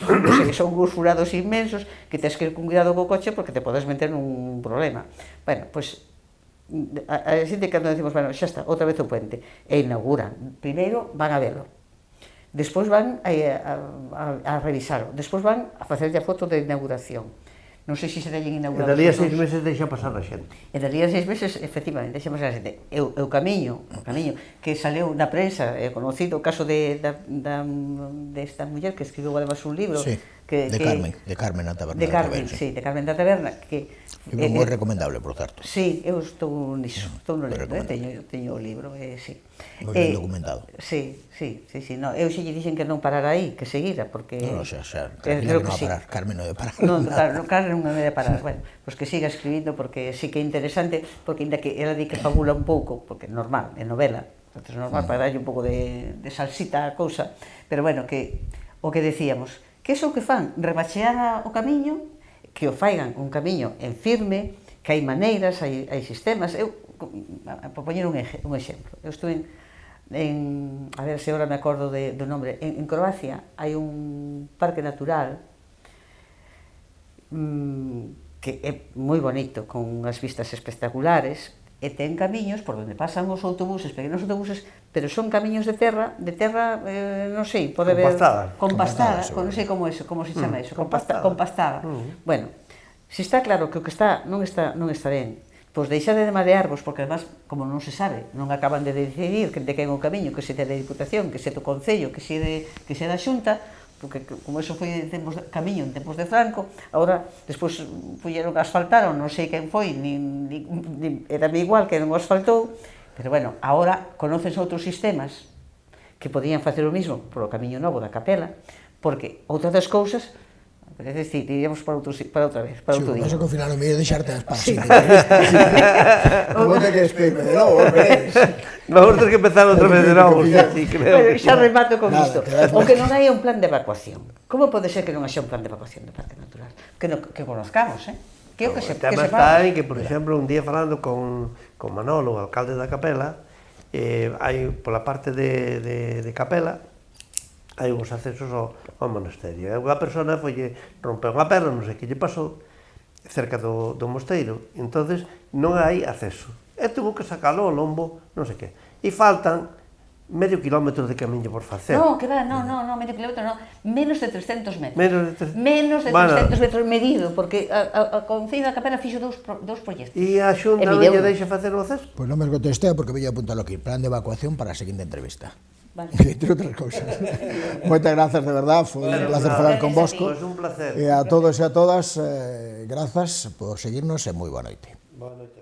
S2: uns furados inmensos que tens que ir con cuidado co coche porque te podes meter nun problema. Bueno, pois, a xente cando decimos, bueno, xa está, outra vez o puente, e inauguran. Primeiro van a verlo, despois van a revisarlo, despois van a facerlle a foto de inauguración. Non sei se teñen inaugurado.
S3: E dalí a 6 meses deixa pasar a xente.
S2: E dalí a 6 meses, efectivamente, deixa pasar a xente. O camiño que saleu na prensa, é conocido o caso desta muller que escribiu además un libro.
S1: Sí, de Carmen da Taberna.
S2: De Carmen da Taberna, que
S1: é moi recomendable, por certo.
S2: Sí, eu estou niso, estou no libro, teño o libro, sí.
S1: Moi ben documentado.
S2: Sí, eu xe lle dixen que non parara aí, que seguira, porque...
S1: Non, xa, tranquila que non va a parar, Carmen non debe parar.
S2: Non, Carmen non debe parar, bueno, pois que siga escribindo, porque sí que é interesante, porque ainda que ela di que fabula un pouco, porque é normal, é novela, entonces é normal para darlle un pouco de salsita á cousa, pero bueno, que o que decíamos, que é o que fan, rebachear o camiño, que o faigan un camiño en firme, que hai maneiras, hai sistemas. Eu, por poñer un exemplo, eu estuve a ver se agora me acordo do nombre, en Croacia hai un parque natural que é moi bonito, con unhas vistas espectaculares, e ten camiños por onde pasan os autobuses, pequenos autobuses, pero son camiños de terra, non sei, pode ver... Compastada, non sei como se chama eso, compastada. Bueno, se está claro que o que non está ben, pois deixade de marearvos, porque además, como non se sabe, non acaban de decidir de quen o camiño, que se te da Diputación, que se do Concello, que se da Xunta, porque como eso foi camiño en tempos de Franco, agora, despois puxeron que asfaltaron, non sei quen foi, era igual que non o asfaltou, pero bueno, agora conócense outros sistemas que podían facer o mismo polo camiño novo da Capela, porque outra das cousas, é dicir, iríamos para outra vez, para outro día.
S1: Eso que ao final o medio deixarte as paz. Vou ter que despedirme de novo,
S3: vamos ter que empezar outra vez de novo.
S2: Bueno, xa remato con isto. O que non hai un plan de evacuación. Como pode ser que non haxa un plan de evacuación do Parque Natural? Que conozcamos, que o que
S3: sepamos. O tema está en que, por exemplo, un día falando con Manolo, o alcalde da Capela, hai pola parte de Capela, hai uns accesos ao monasterio. E unha persona rompeu unha perna, non sei que lle pasou, cerca do mosteiro. Entonces non hai acceso. E tuvo que sacalo ao lombo, non sei que. E faltan medio kilómetro de camiño por facer.
S2: No, que va, no, medio kilómetro non. Menos de 300 metros.
S3: Menos
S2: de 300 metros medido, porque a Concello da Capela fixo dous proxectos.
S3: E a Xunta non lle deixa facer o acceso?
S1: Pois non me contestei porque veño a apuntalo aquí. Plan de evacuación para a seguinte entrevista.
S2: Vale.
S1: Entre outras cousas. Moitas grazas, de verdad, foi un placer falar con vosco.
S3: Pois un placer.
S1: E a todos e a todas, grazas por seguirnos e moi boa noite.
S3: Boa noite.